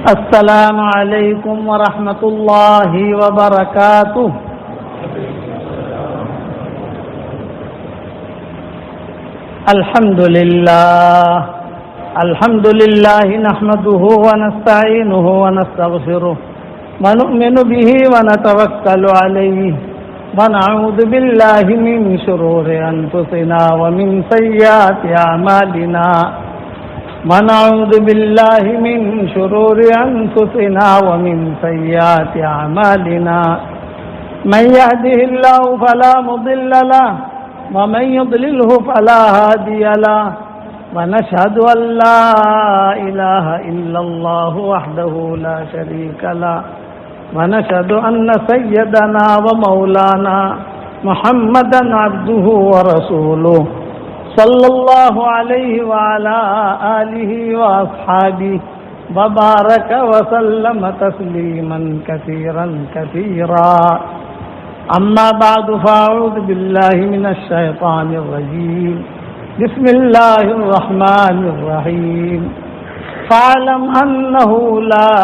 السلام علیکم ورحمۃ اللہ وبرکاتہ. الحمد للہ نحمده ونستعینه ونستغفره ونؤمن به ونتوکل علیہ ونعوذ باللہ من شرور انفسنا ومن سیئات اعمالنا ونعوذ باللہ من شرور انفسنا ومن سیئات اعمالنا من يهده الله فلا مضل له ومن يضلله فلا هادي له ونشهد أن لا إله إلا الله وحده لا شريك له ونشهد أن سيدنا ومولانا محمدا عبده ورسوله صلى الله عليه وعلى آله وأصحابه وبارك وسلم تسليما كثيرا كثيرا. أما بعد فأعوذ بالله من الشيطان الرجيم. بسم الله الرحمن الرحيم. فاعلم أنه لا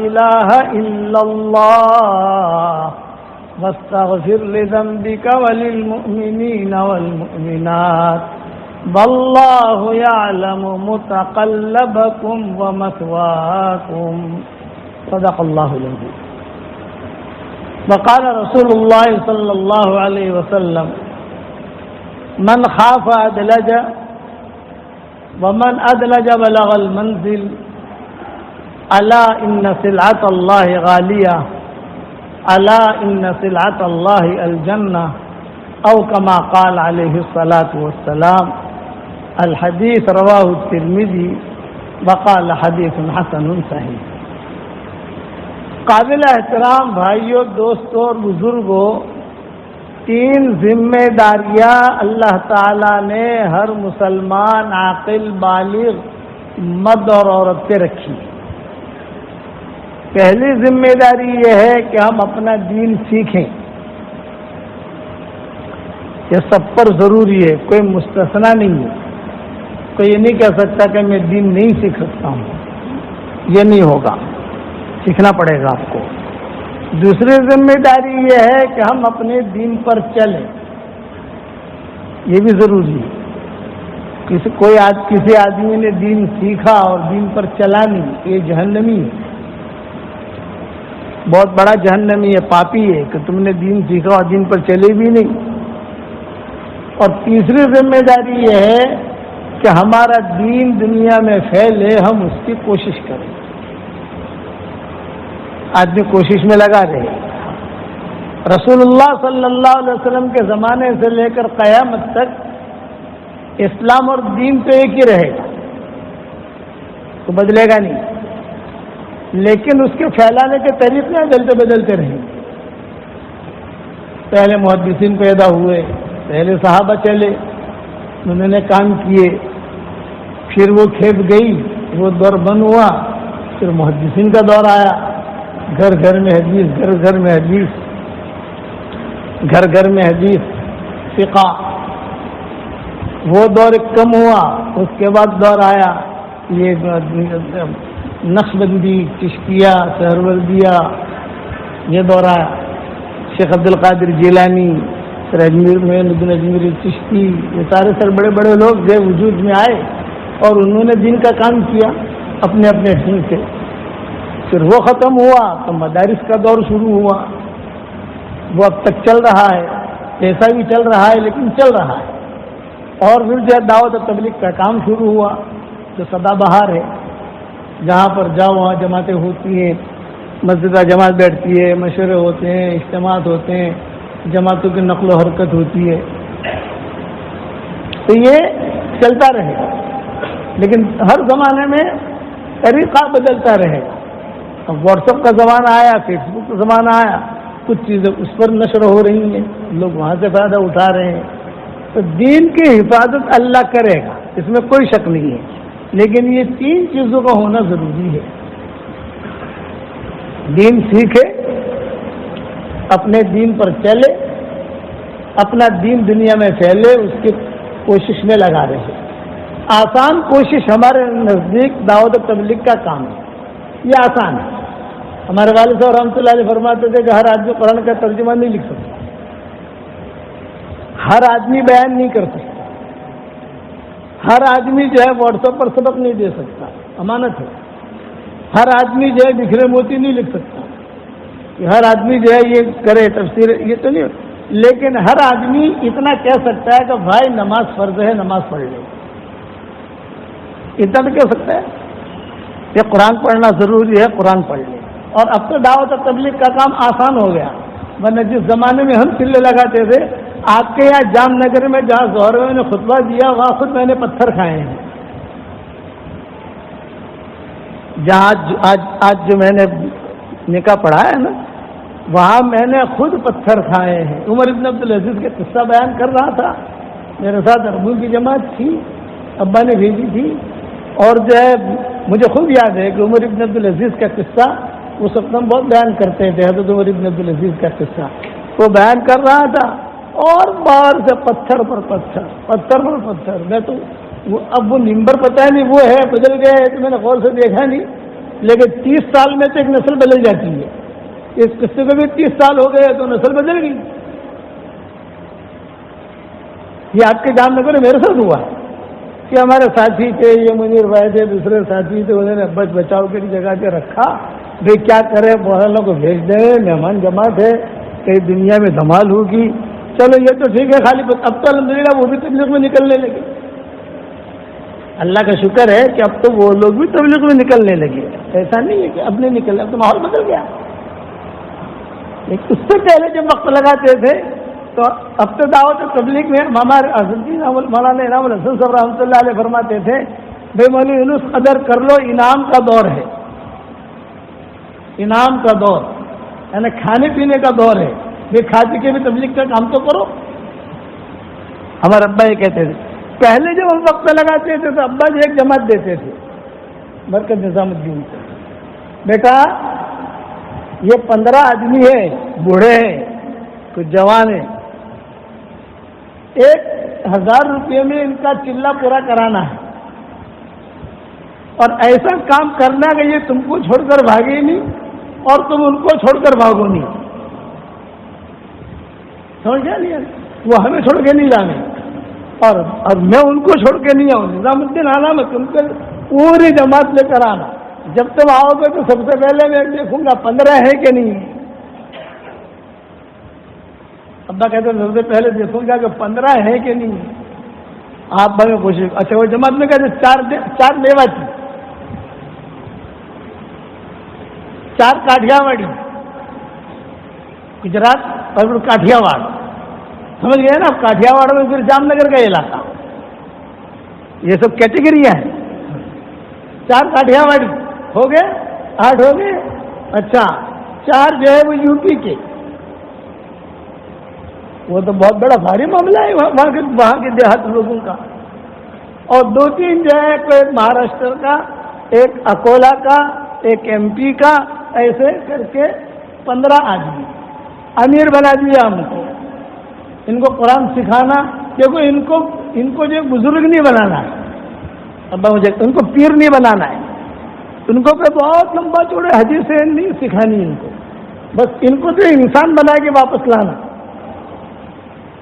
إله إلا الله واستغفر لذنبك وللمؤمنين والمؤمنات والله يعلم متقلبكم ومثواكم. صدق الله العظيم. وقال رسول الله صلى الله عليه وسلم من خاف أدلج ومن أدلج بلغ المنزل ألا إن سلعة الله غالية ألا إن سلعة الله الجنة أو كما قال عليه الصلاة والسلام. الحديث رواه الترمذي وقال حديث حسن صحيح. قابل احترام بھائیوں، دوستوں اور بزرگوں، 3 ذمہ داریاں اللہ تعالیٰ نے ہر مسلمان عاقل بالغ مرد اور عورت پہ رکھی. پہلی ذمہ داری یہ ہے کہ ہم اپنا دین سیکھیں. یہ سب پر ضروری ہے، کوئی مستثنا نہیں ہے. کوئی یہ نہیں کہہ سکتا کہ میں دین نہیں سیکھ سکتا ہوں، یہ نہیں ہوگا، سیکھنا پڑے گا آپ کو. دوسری ذمہ داری یہ ہے کہ ہم اپنے دین پر چلیں، یہ بھی ضروری ہے. کسی آدمی نے دین سیکھا اور دین پر چلا نہیں، یہ جہنمی ہے، بہت بڑا جہنمی ہے، پاپی ہے کہ تم نے دین سیکھا اور دین پر چلے بھی نہیں. اور تیسری ذمہ داری یہ ہے کہ ہمارا دین دنیا میں پھیلے، ہم اس کی کوشش کریں. آدمی کوشش میں لگا رہے. رسول اللہ صلی اللہ علیہ وسلم کے زمانے سے لے کر قیامت تک اسلام اور دین تو ایک ہی رہے گا، تو بدلے گا نہیں، لیکن اس کے پھیلانے کے طریقے بدلتے رہیں گے. پہلے محدثین پیدا ہوئے، پہلے صحابہ چلے، انہوں نے کام کیے، پھر وہ کھیپ گئی، وہ دور بند ہوا، پھر محدثین کا دور آیا. گھر گھر میں حدیث، گھر گھر میں حدیث، گھر گھر میں حدیث، فقہ. وہ دور کم ہوا، اس کے بعد دور آیا یہ نقشبندی، چشتیہ، سہروردیہ، یہ دور آیا. شیخ عبد القادر جیلانی، پھر اجمیر چشتی، یہ سارے بڑے بڑے لوگ جو وجود میں آئے اور انہوں نے دین کا کام کیا اپنے اپنے ڈھنگ سے. پھر وہ ختم ہوا تو مدارس کا دور شروع ہوا، وہ اب تک چل رہا ہے، ایسا بھی چل رہا ہے لیکن چل رہا ہے. اور پھر جو دعوت و تبلیغ کا کام شروع ہوا جو سدا بہار ہے، جہاں پر جاؤ وہاں جماعتیں ہوتی ہیں، مسجدہ جماعت بیٹھتی ہے، مشورے ہوتے ہیں، اجتماعات ہوتے ہیں، جماعتوں کی نقل و حرکت ہوتی ہے. تو یہ چلتا رہے گا، لیکن ہر زمانے میں طریقہ بدلتا رہے گا. اب واٹس ایپ کا زمانہ آیا، فیس بک کا زمانہ آیا، کچھ چیزیں اس پر نشر ہو رہی ہیں، لوگ وہاں سے فائدہ اٹھا رہے ہیں. تو دین کی حفاظت اللہ کرے گا، اس میں کوئی شک نہیں ہے، لیکن یہ 3 چیزوں کا ہونا ضروری ہے. دین سیکھے، اپنے دین پر چلے، اپنا دین دنیا میں پھیلے، اس کی کوشش میں لگا رہے. آسان کوشش ہمارے نزدیک دعوت و تبلیغ کا کام ہے. یہ آسان ہے. ہمارے والد صاحب رحمۃ اللہ علیہ فرماتے تھے کہ ہر آدمی قرآن کا ترجمہ نہیں لکھ سکتا, ہر آدمی بیان نہیں کر سکتا, ہر آدمی جو ہے واٹس ایپ پر سبق نہیں دے سکتا, امانت ہے. ہر آدمی جو ہے بکھرے موتی نہیں لکھ سکتا, ہر آدمی جو ہے یہ کرے تفسیر, یہ تو نہیں. لیکن ہر آدمی اتنا کہہ سکتا ہے کہ بھائی نماز فرض ہے, نماز پڑھ لے. اتنا تو کہہ سکتا ہے کہ قرآن پڑھنا ضروری ہے, قرآن پڑھ لے. اور اب تو دعوت اور تبلیغ کا کام آسان ہو گیا, ورنہ جس زمانے میں ہم چلے لگاتے تھے, آپ کے یہاں جام نگر میں جہاں ظہر میں نے خطبہ دیا وہاں خود میں نے پتھر کھائے ہیں. جہاں آج جو میں نے نکاح پڑھا ہے نا, وہاں میں نے خود پتھر کھائے ہیں. عمر ابن عبدالعزیز کا قصہ بیان کر رہا تھا, میرے ساتھ اربوں کی جماعت تھی, ابا نے بھیجی تھی, اور جو ہے مجھے خوب یاد ہے کہ عمر ابن عبدالعزیز کا قصہ اس وقت ہم بہت بیان کرتے تھے. حضرت عمر ابن عبدالعزیز کا قصہ وہ بیان کر رہا تھا, اور باہر سے پتھر پر پتھر, پتھر پر پتھر. میں تو اب وہ نمبر پتہ نہیں وہ ہے بدل گیا ہے تو میں نے غور سے دیکھا نہیں, لیکن 30 سال میں تو ایک نسل بدل جاتی ہے. اس قصے کو بھی 30 سال ہو گئے تو نسل بدل گئی. یہ آپ کے جام نگر میرے ساتھ ہوا کہ ہمارے ساتھی تھے, یہ منیر بھائی تھے, دوسرے ساتھی تھے, انہوں نے بچ بچاؤ کی جگہ پہ رکھا. بھائی کیا کرے, والوں کو بھیج دیں, مہمان جماعت ہے, کئی دنیا میں دھمال ہوگی, چلو یہ تو ٹھیک ہے. خالی اب تو الحمدللہ وہ بھی تبلیغ میں نکلنے لگے. اللہ کا شکر ہے کہ اب تو وہ لوگ بھی تبلیغ میں نکلنے لگے. ایسا نہیں ہے کہ اب نہیں نکلے, اب تو ماحول بدل گیا. اس سے پہلے جب وقت لگاتے تھے تو اب تو دعوت تبلیغ میں ہمارے مولانا انعام الحسن صاحب رحمۃ اللہ علیہ فرماتے تھے, بے مولوی یونس قدر کر لو, انعام کا دور ہے. انعام کا دور یعنی کھانے پینے کا دور ہے. بے کھا پی کے بھی تبلیغ کا کام تو کرو. ہمارے ابا یہ کہتے تھے, پہلے جب ہم وقت لگاتے تھے تو ابا جی ایک جماعت دیتے تھے مرکز نظام الدین کو, بیٹا یہ 15 آدمی ہیں, بوڑھے ہیں, کچھ جوان ہیں, 1000 روپے میں ان کا چلہ پورا کرانا ہے, اور ایسا کام کرنا کہ یہ تم کو چھوڑ کر بھاگے نہیں اور تم ان کو چھوڑ کر بھاگو نہیں. سمجھ گیا نہیں, وہ ہمیں چھوڑ کے نہیں جانے اور میں ان کو چھوڑ کے نہیں آؤں. نظام الدین آنا, میں تم کو پوری جماعت لے کر آنا. جب تم آؤ گے تو سب سے پہلے میں دیکھوں گا 15 ہے کہ نہیں. ابا کہتے ہیں سب سے پہلے دیکھوں گا کہ 15 ہے کہ نہیں. آپ بھائی پوچھے, اچھا وہ جماعت میں کہتے 4 میوا تھی, 4 کاٹھیا واڑی, گجرات اور کاٹھیا واڑ, سمجھ گئے نا. کاٹھیا واڑ میں پھر جام نگر کا علاقہ, یہ سب کیٹیگریاں ہیں. 4 کاٹھیا واڑی ہو گئے, 8 ہو گئے. اچھا 4 جو ہے وہ یو پی کے, وہ تو بہت بڑا بھاری معاملہ ہے وہاں کے دیہات لوگوں کا. اور 2-3 جو ہے کوئی مہاراشٹر کا, ایک اکولا کا, ایک ایم پی کا, ایسے کر کے 15 آدمی امیر بنا دیا ہم کو. ان کو قرآن سکھانا, دیکھو ان کو جو بزرگ نہیں بنانا ہے, ابا مجھے ان کو پیر نہیں بنانا ہے, ان کو کوئی بہت لمبا چوڑے حدیثیں نہیں سکھانی ان کو, بس ان کو تو انسان بنا کے واپس لانا,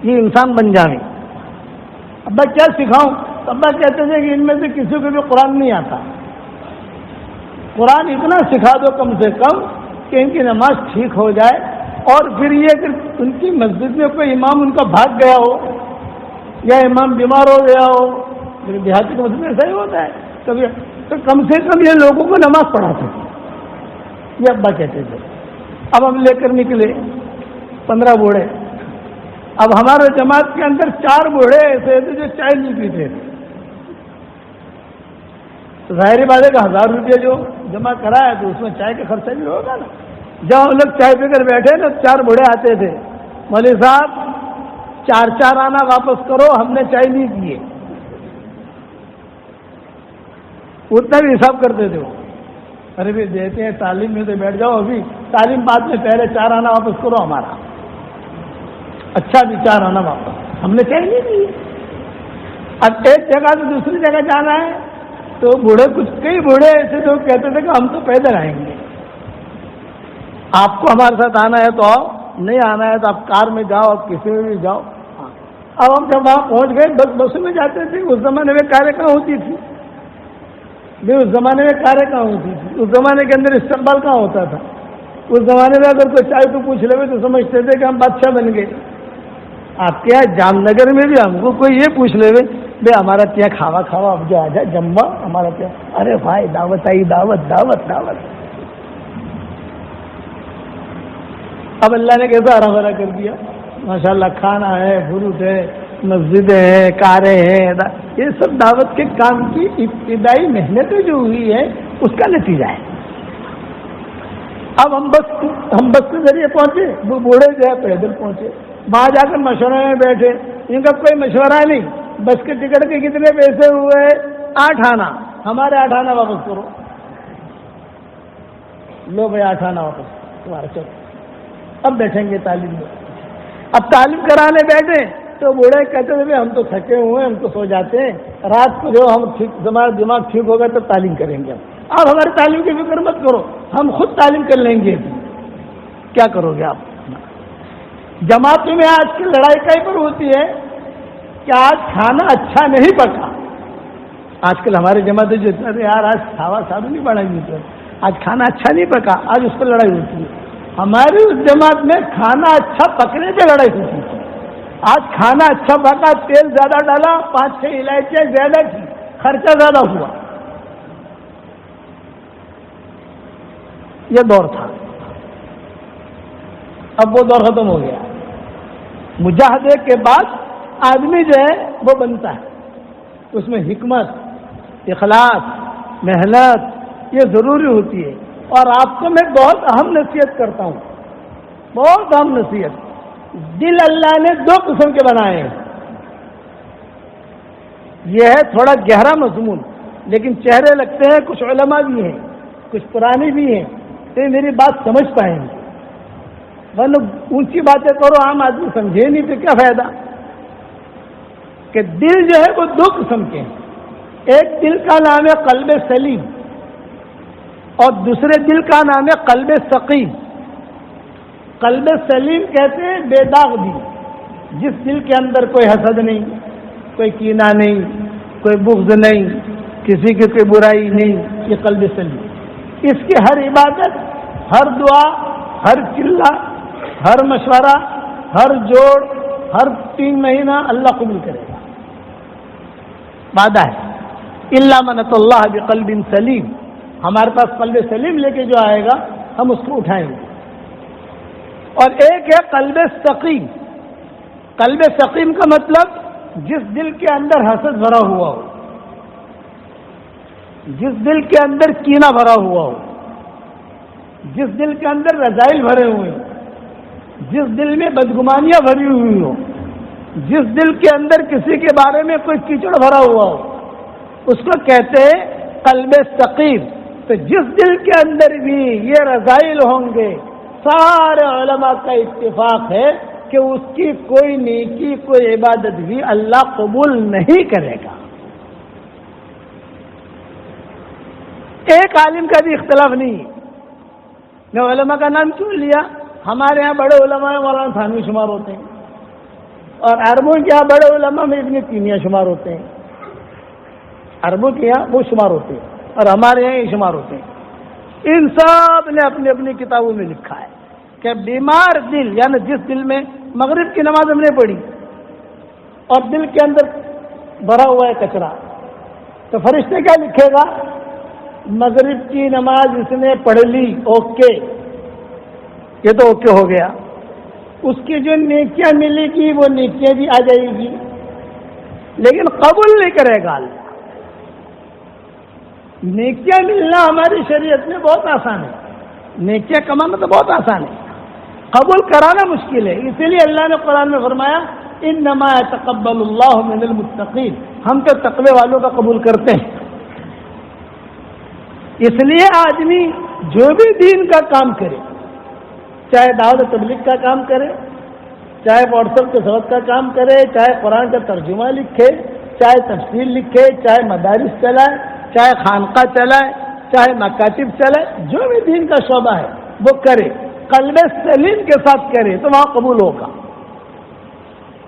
یہ انسان بن جانے. ابا کیا سکھاؤں؟ ابا کہتے تھے کہ ان میں سے کسی کو بھی قرآن نہیں آتا, قرآن اتنا سکھا دو کم سے کم کہ ان کی نماز ٹھیک ہو جائے. اور پھر یہ کہ ان کی مسجد میں کوئی امام ان کا بھاگ گیا ہو یا امام بیمار ہو گیا ہو, دیہاتی کے مسجد میں ایسا ہی ہوتا ہے کبھی, تو کم سے کم یہ لوگوں کو نماز پڑھا سکے, یہ ابا کہتے تھے. اب ہم لے کر نکلے 15 بوڑھے. اب ہمارے جماعت کے اندر 4 بوڑھے ایسے تھے جو چائے نہیں پیتے تھے. تو ظاہری بات ہے کہ 1000 روپیہ جو جمع کرایا تو اس میں چائے کا خرچہ بھی ہوگا نا. جب ہم لوگ چائے پی کر بیٹھے نا, 4 بوڑھے آتے تھے, مولوی صاحب 4 آنا واپس کرو, ہم نے چائے نہیں پیے. اتنا بھی حساب کرتے تھے وہ. ارے بھی دیتے ہیں تعلیم میں تو بیٹھ جاؤ, ابھی تعلیم بعد میں, پہلے 4 آنا واپس کرو ہمارا. اچھا بھی 4 آنا واپس, ہم نے چائے نہیں پی. اب ایک جگہ سے دوسری جگہ جانا ہے تو بوڑھے کچھ کئی بوڑھے ایسے جو کہتے تھے کہ ہم تو پیدل آئیں گے، آپ کو ہمارے ساتھ آنا ہے تو آؤ، نہیں آنا ہے تو آپ کار میں جاؤ، آپ کسی میں بھی جاؤ۔ اب ہم جب وہاں پہنچ گئے، بسوں میں جاتے تھے، اس زمانے میں کاریں کہاں ہوتی تھی؟ اس زمانے میں کاریں کہاں ہوتی تھی؟ اس زمانے کے اندر استقبال کہاں ہوتا تھا؟ اس زمانے میں اگر کوئی چائے کو پوچھ لے تو سمجھتے تھے کہ ہم بادشاہ بن گئے۔ آپ کے یہاں جام نگر میں بھی ہم کو کوئی یہ پوچھ لے بھائی ہمارا کیا کھاوا کھاوا، اب جو آ جائے جموا ہمارا کیا، ارے بھائی دعوت آئی، دعوت دعوت دعوت۔ اب اللہ نے کیسا ہرا بھرا کر دیا، ماشاءاللہ، کھانا ہے، فروٹ ہے، مسجدیں ہیں، کاریں ہیں، یہ سب دعوت کے کام کی ابتدائی محنتیں جو ہوئی ہے اس کا نتیجہ ہے۔ اب ہم بس کے ذریعے پہنچے، وہ بوڑھے جو ہے پیدل پہنچے، وہاں جا کر مشورے میں بیٹھے، ان کا کوئی مشورہ نہیں، بس کے ٹکٹ کے کتنے پیسے ہوئے؟ 8 آنا، ہمارے 8 آنا واپس کرو، لو بھائی 8 آنا واپس تمہارا، چلو اب بیٹھیں گے تعلیم میں۔ اب تعلیم کرانے بیٹھے تو بوڑھے کہتے تھے ہم تو تھکے ہوئے، ہم تو سو جاتے ہیں، رات کو جو ہمارا دماغ ٹھیک ہوگا تو تعلیم کریں گے، آپ ہماری تعلیم کی فکر مت کرو، ہم خود تعلیم کر لیں گے۔ کیا کرو گے آپ؟ جماعتوں میں آج کی لڑائی کہیں پر ہوتی ہے کہ آج کھانا اچھا نہیں پکا۔ آج کل ہمارے جماعتیں جو یار آج کھاوا سادو نہیں بڑھائیں گے، آج کھانا اچھا نہیں پکا، آج اس پر لڑائی ہوتی ہے۔ ہماری اس جماعت میں کھانا اچھا پکنے پہ لڑائی ہوتی ہے۔ آج کھانا اچھا پکا، تیل زیادہ ڈالا، 5-6 الائچیاں زیادہ کی، خرچہ زیادہ ہوا۔ یہ دور تھا، اب وہ دور ختم ہو گیا۔ مجاہدے کے بعد آدمی جو ہے وہ بنتا ہے، اس میں حکمت، اخلاص، محنت یہ ضروری ہوتی ہے۔ اور آپ کو میں بہت اہم نصیحت کرتا ہوں، بہت اہم نصیحت، دل اللہ نے 2 قسم کے بنائے ہیں۔ یہ ہے تھوڑا گہرا مضمون، لیکن چہرے لگتے ہیں، کچھ علماء بھی ہیں، کچھ پرانے بھی ہیں، تو میری بات سمجھ پائیں گے، ورنہ اونچی باتیں کرو عام آدمی سمجھے نہیں تو کیا فائدہ۔ کہ دل جو ہے وہ 2 قسم کے ہیں، ایک دل کا نام ہے قلب سلیم، اور دوسرے دل کا نام ہے قلب سقیم۔ قلب سلیم کہتے ہیں بے داغ دل، جس دل کے اندر کوئی حسد نہیں، کوئی کینہ نہیں، کوئی بغض نہیں، کسی کی کوئی برائی نہیں، یہ قلب سلیم۔ اس کی ہر عبادت، ہر دعا، ہر چلہ، ہر مشورہ، ہر جوڑ، ہر 3 مہینہ اللہ قبول کرے گا، وعدہ ہے۔ الا من اتى اللہ بقلب سلیم، ہمارے پاس قلب سلیم لے کے جو آئے گا ہم اس کو اٹھائیں گے۔ اور ایک ہے قلب سقیم۔ قلب سقیم کا مطلب جس دل کے اندر حسد بھرا ہوا ہو، جس دل کے اندر کینہ بھرا ہوا ہو، جس دل کے اندر رذائل بھرے ہوئے ہوں، جس دل میں بدگمانیاں بھری ہوئی ہو، جس دل کے اندر کسی کے بارے میں کوئی کیچڑ بھرا ہوا ہو، اس کو کہتے ہیں قلب سقیم۔ تو جس دل کے اندر بھی یہ رذائل ہوں گے، سارے علماء کا اتفاق ہے کہ اس کی کوئی نیکی، کوئی عبادت بھی اللہ قبول نہیں کرے گا۔ ایک عالم کا بھی اختلاف نہیں ہے۔ میں علماء کا نام کیوں لیا؟ ہمارے یہاں بڑے علماء مولانا تھانوی شمار ہوتے ہیں، اور عربوں کے یہاں بڑے علماء میں ابن تیمیہ شمار ہوتے ہیں۔ عربوں کے یہاں وہ شمار ہوتے ہیں اور ہمارے یہاں یہ شمار ہوتے ہیں۔ ان سب نے اپنی اپنی کتابوں میں لکھا ہے کہ بیمار دل، یعنی جس دل میں مغرب کی نماز ہم نے پڑھی اور دل کے اندر بھرا ہوا ہے کچرا، تو فرشتے کیا لکھے گا؟ مغرب کی نماز اس نے پڑھ لی، اوکے، یہ تو اوکے ہو گیا۔ اس کی جو نیکیاں ملے گی وہ نیکیاں بھی آ جائے گی، لیکن قبول نہیں کرے گا اللہ۔ نیکیاں ملنا ہماری شریعت میں بہت آسان ہے، نیکیاں کمانا تو بہت آسان ہے، قبول کرانا مشکل ہے۔ اسی لیے اللہ نے قرآن میں فرمایا انما يتقبل اللہ من المتقین، ہم تو تقوی والوں کا قبول کرتے ہیں۔ اس لیے آدمی جو بھی دین کا کام کرے، چاہے دعوت تبلیغ کا کام کرے، چاہے واٹس ایپ کے سبق کا کام کرے، چاہے قرآن کا ترجمہ لکھے، چاہے تفسیر لکھے، چاہے مدارس چلائے، چاہے خانقاہ چلائے, چاہے مکاتب چلائے, جو بھی دین کا شعبہ ہے وہ کرے, قلب سلیم کے ساتھ کرے تو وہاں قبول ہوگا.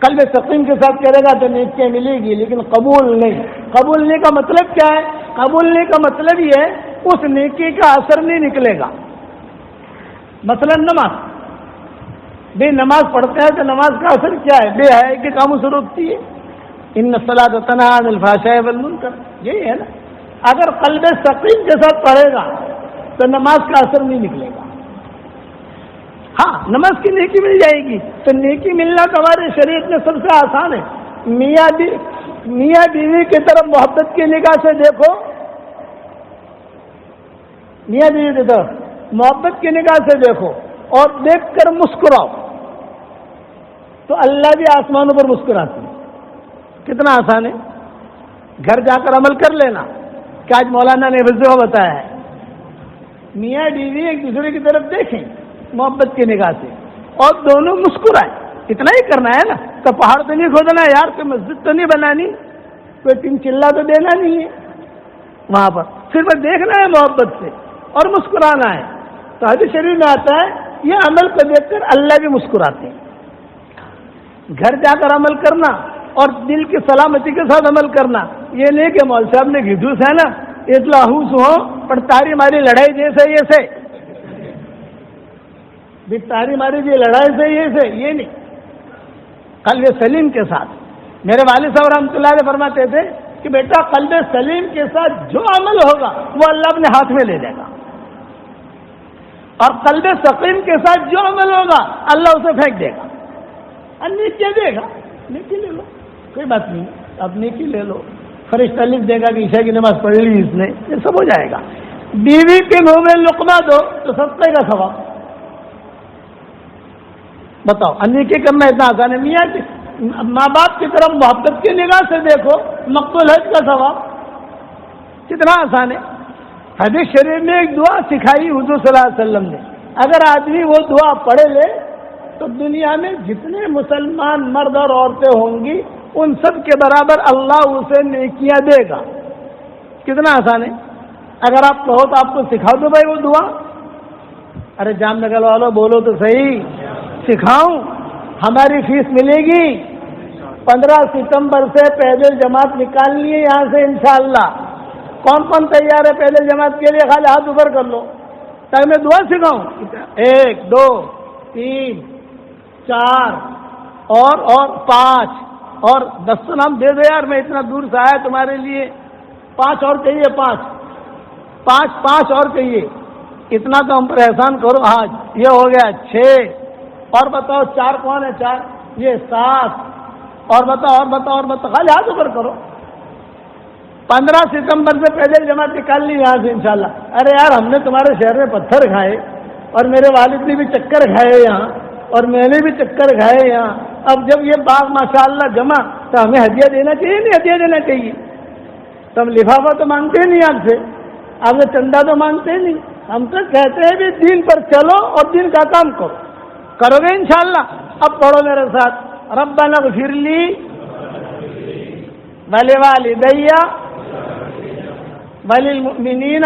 قلب سقیم کے ساتھ کرے گا تو نیکیاں ملے گی, لیکن قبول نہیں. قبول نہیں کا مطلب کیا ہے؟ قبول نہیں کا مطلب یہ ہے اس نیکی کا اثر نہیں نکلے گا. مثلا نماز, بے نماز پڑھتے ہیں تو نماز کا اثر کیا ہے؟ بے حیائی کے کاموں سے روکتی ہے. ان الصلاۃ تنہی عن الفحشاء والمنکر, یہی ہے نا. اگر قلب سقیم کے ساتھ پڑھے گا تو نماز کا اثر نہیں نکلے گا. ہاں, نماز کی نیکی مل جائے گی. تو نیکی ملنا تو ہمارے شریعت میں سب سے آسان ہے. میاں بیوی کی طرف محبت کی نگاہ سے دیکھو, میاں بیوی کی طرف محبت کی نگاہ سے دیکھو اور دیکھ کر مسکراؤ تو اللہ بھی آسمانوں پر مسکراتی ہے. کتنا آسان ہے. گھر جا کر عمل کر لینا کہ آج مولانا نے وظیفہ بتایا ہے. میاں بیوی ایک دوسرے کی طرف دیکھیں محبت کی نگاہ سے اور دونوں مسکرائیں. اتنا ہی کرنا ہے نا. تو پہاڑ تو نہیں کھودنا ہے یار, کوئی مسجد تو نہیں بنانی, کوئی 3 چلا تو دینا نہیں ہے وہاں پر. صرف دیکھنا ہے محبت سے اور مسکرانا ہے. تو حدیث شریف میں آتا ہے یہ عمل کو دیکھ کر اللہ بھی مسکراتے ہیں. گھر جا کر عمل کرنا اور دل کی سلامتی کے ساتھ عمل کرنا, یہ نہیں کہ مول صاحب نے گھدوس ہے نا اطلاحوس ہو پر تاری ماری لڑائی جیسے یہ سے بھی تاری ماری بھی لڑائی سے یہ نہیں. قلب سلیم کے ساتھ. میرے والد صاحب رحمۃ اللہ علیہ فرماتے تھے کہ بیٹا قلب سلیم کے ساتھ جو عمل ہوگا وہ اللہ اپنے ہاتھ میں لے لے گا, اور قلب سقیم کے ساتھ جو عمل ہوگا اللہ اسے پھینک دے گا. نیکی دے گا, نیکی لے لو, کوئی بات نہیں, آپ نیکی لے لو. فرشتہ لکھ دے گا کہ عشاء کی نماز پڑھ لی اس نے, یہ سب ہو جائے گا. بیوی کے منہ میں لقمہ دو تو صدقے کا ثواب. بتاؤ, نیکی کرنا اتنا آسان ہے. میاں ماں باپ کی طرف محبت کی نگاہ سے دیکھو, مقبول حج کا ثواب. کتنا آسان ہے. حدیث شریف میں ایک دعا سکھائی حضور صلی اللہ علیہ وسلم نے, اگر آدمی وہ دعا پڑھ لے تو دنیا میں جتنے مسلمان مرد اور عورتیں ہوں گی ان سب کے برابر اللہ اسے نیکیاں دے گا. کتنا آسان ہے. اگر آپ کہو تو آپ کو سکھا دو بھائی وہ دعا. ارے جام نگل والوں بولو تو صحیح, سکھاؤں. ہماری فیس ملے گی. 15 ستمبر سے پیدل جماعت نکالنی ہے یہاں سے انشاءاللہ. کون کون تیار ہے پیدل جماعت کے لیے؟ خالی ہاتھ اوپر کر لو تاکہ میں دعا سکھاؤں. 1 2 3 4 اور 5 اور 10 تو نام دے دو یار, میں اتنا دور سے آیا تمہارے لیے. 5 اور چاہیے, 5 اور چاہیے. اتنا تو ہم پر احسان کرو. آج یہ ہو گیا 6 اور بتاؤ 4 کون ہے؟ 4 یہ 7 اور بتاؤ خالی ہاتھ اوپر کرو. 15 ستمبر سے پیدل جماعت نکال لی یہاں سے انشاءاللہ. ارے یار ہم نے تمہارے شہر میں پتھر کھائے اور میرے والد نے بھی چکر کھائے یہاں اور میں نے بھی چکر کھائے یہاں. اب جب یہ باغ ماشاءاللہ جمع تو ہمیں ہدیہ دینا چاہیے نہیں ہدیہ دینا چاہیے؟ تو ہم لفافہ تو مانگتے نہیں آپ سے چندہ تو مانگتے نہیں. ہم تو کہتے ہیں بھی دین پر چلو اور دین کا کام کرو گے انشاءاللہ. اب پڑھو میرے ساتھ, ربنا اغفر لی ولوالدی وللمؤمنین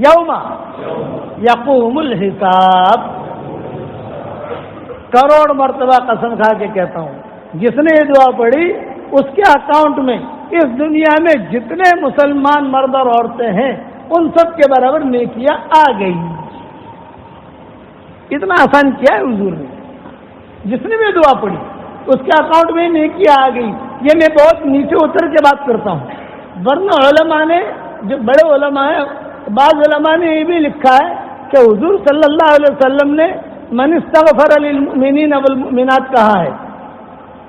یوم یقوم الحساب. کروڑ مرتبہ قسم کھا کے کہتا ہوں, جس نے یہ دعا پڑھی اس کے اکاؤنٹ میں اس دنیا میں جتنے مسلمان مرد اور عورتیں ہیں ان سب کے برابر نیکیاں آ گئی. اتنا آسان کیا ہے حضور نے. جس نے بھی دعا پڑھی اس کے اکاؤنٹ میں نیکیاں آ گئی. یہ میں بہت نیچے اتر کے بات کرتا ہوں, ورنہ علماء نے, جو بڑے علماء ہیں, بعض علماء نے یہ بھی لکھا ہے کہ حضور صلی اللہ علیہ وسلم نے من استغفر للمؤمنین والمؤمنات کہا ہے.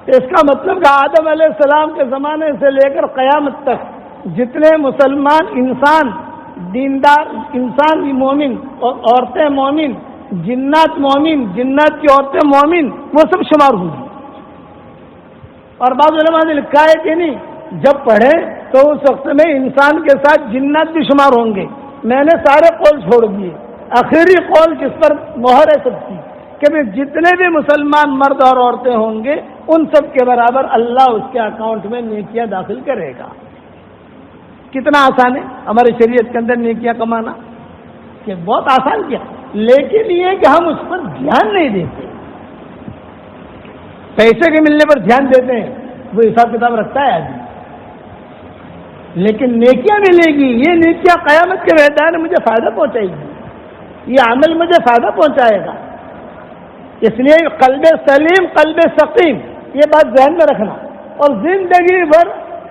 اس کا مطلب کہ آدم علیہ السلام کے زمانے سے لے کر قیامت تک جتنے مسلمان انسان, دیندار انسان مومن اور عورتیں مومن, جنات مومن, جنات کی عورتیں مومن, وہ سب شمار ہوگی. اور بعض علماء نے لکھا ہے کہ نہیں, جب پڑھے تو اس وقت میں انسان کے ساتھ جنات بھی شمار ہوں گے. میں نے سارے قول چھوڑ دیے, آخری قول جس پر مہر ہے سب کی کہ جتنے بھی مسلمان مرد اور عورتیں ہوں گے ان سب کے برابر اللہ اس کے اکاؤنٹ میں نیکیاں داخل کرے گا. کتنا آسان ہے ہمارے شریعت کے اندر نیکیاں کمانا، کہ بہت آسان کیا، لیکن یہ کہ ہم اس پر دھیان نہیں دیتے. پیسے کے ملنے پر دھیان دیتے ہیں، وہ حساب کتاب رکھتا ہے آدمی، لیکن نیکیاں ملے گی، یہ نیکیاں قیامت کے میدان میں مجھے فائدہ پہنچائے گی، یہ عمل مجھے فائدہ پہنچائے گا. اس لیے قلب سلیم قلب سقیم، یہ بات ذہن میں رکھنا، اور زندگی بھر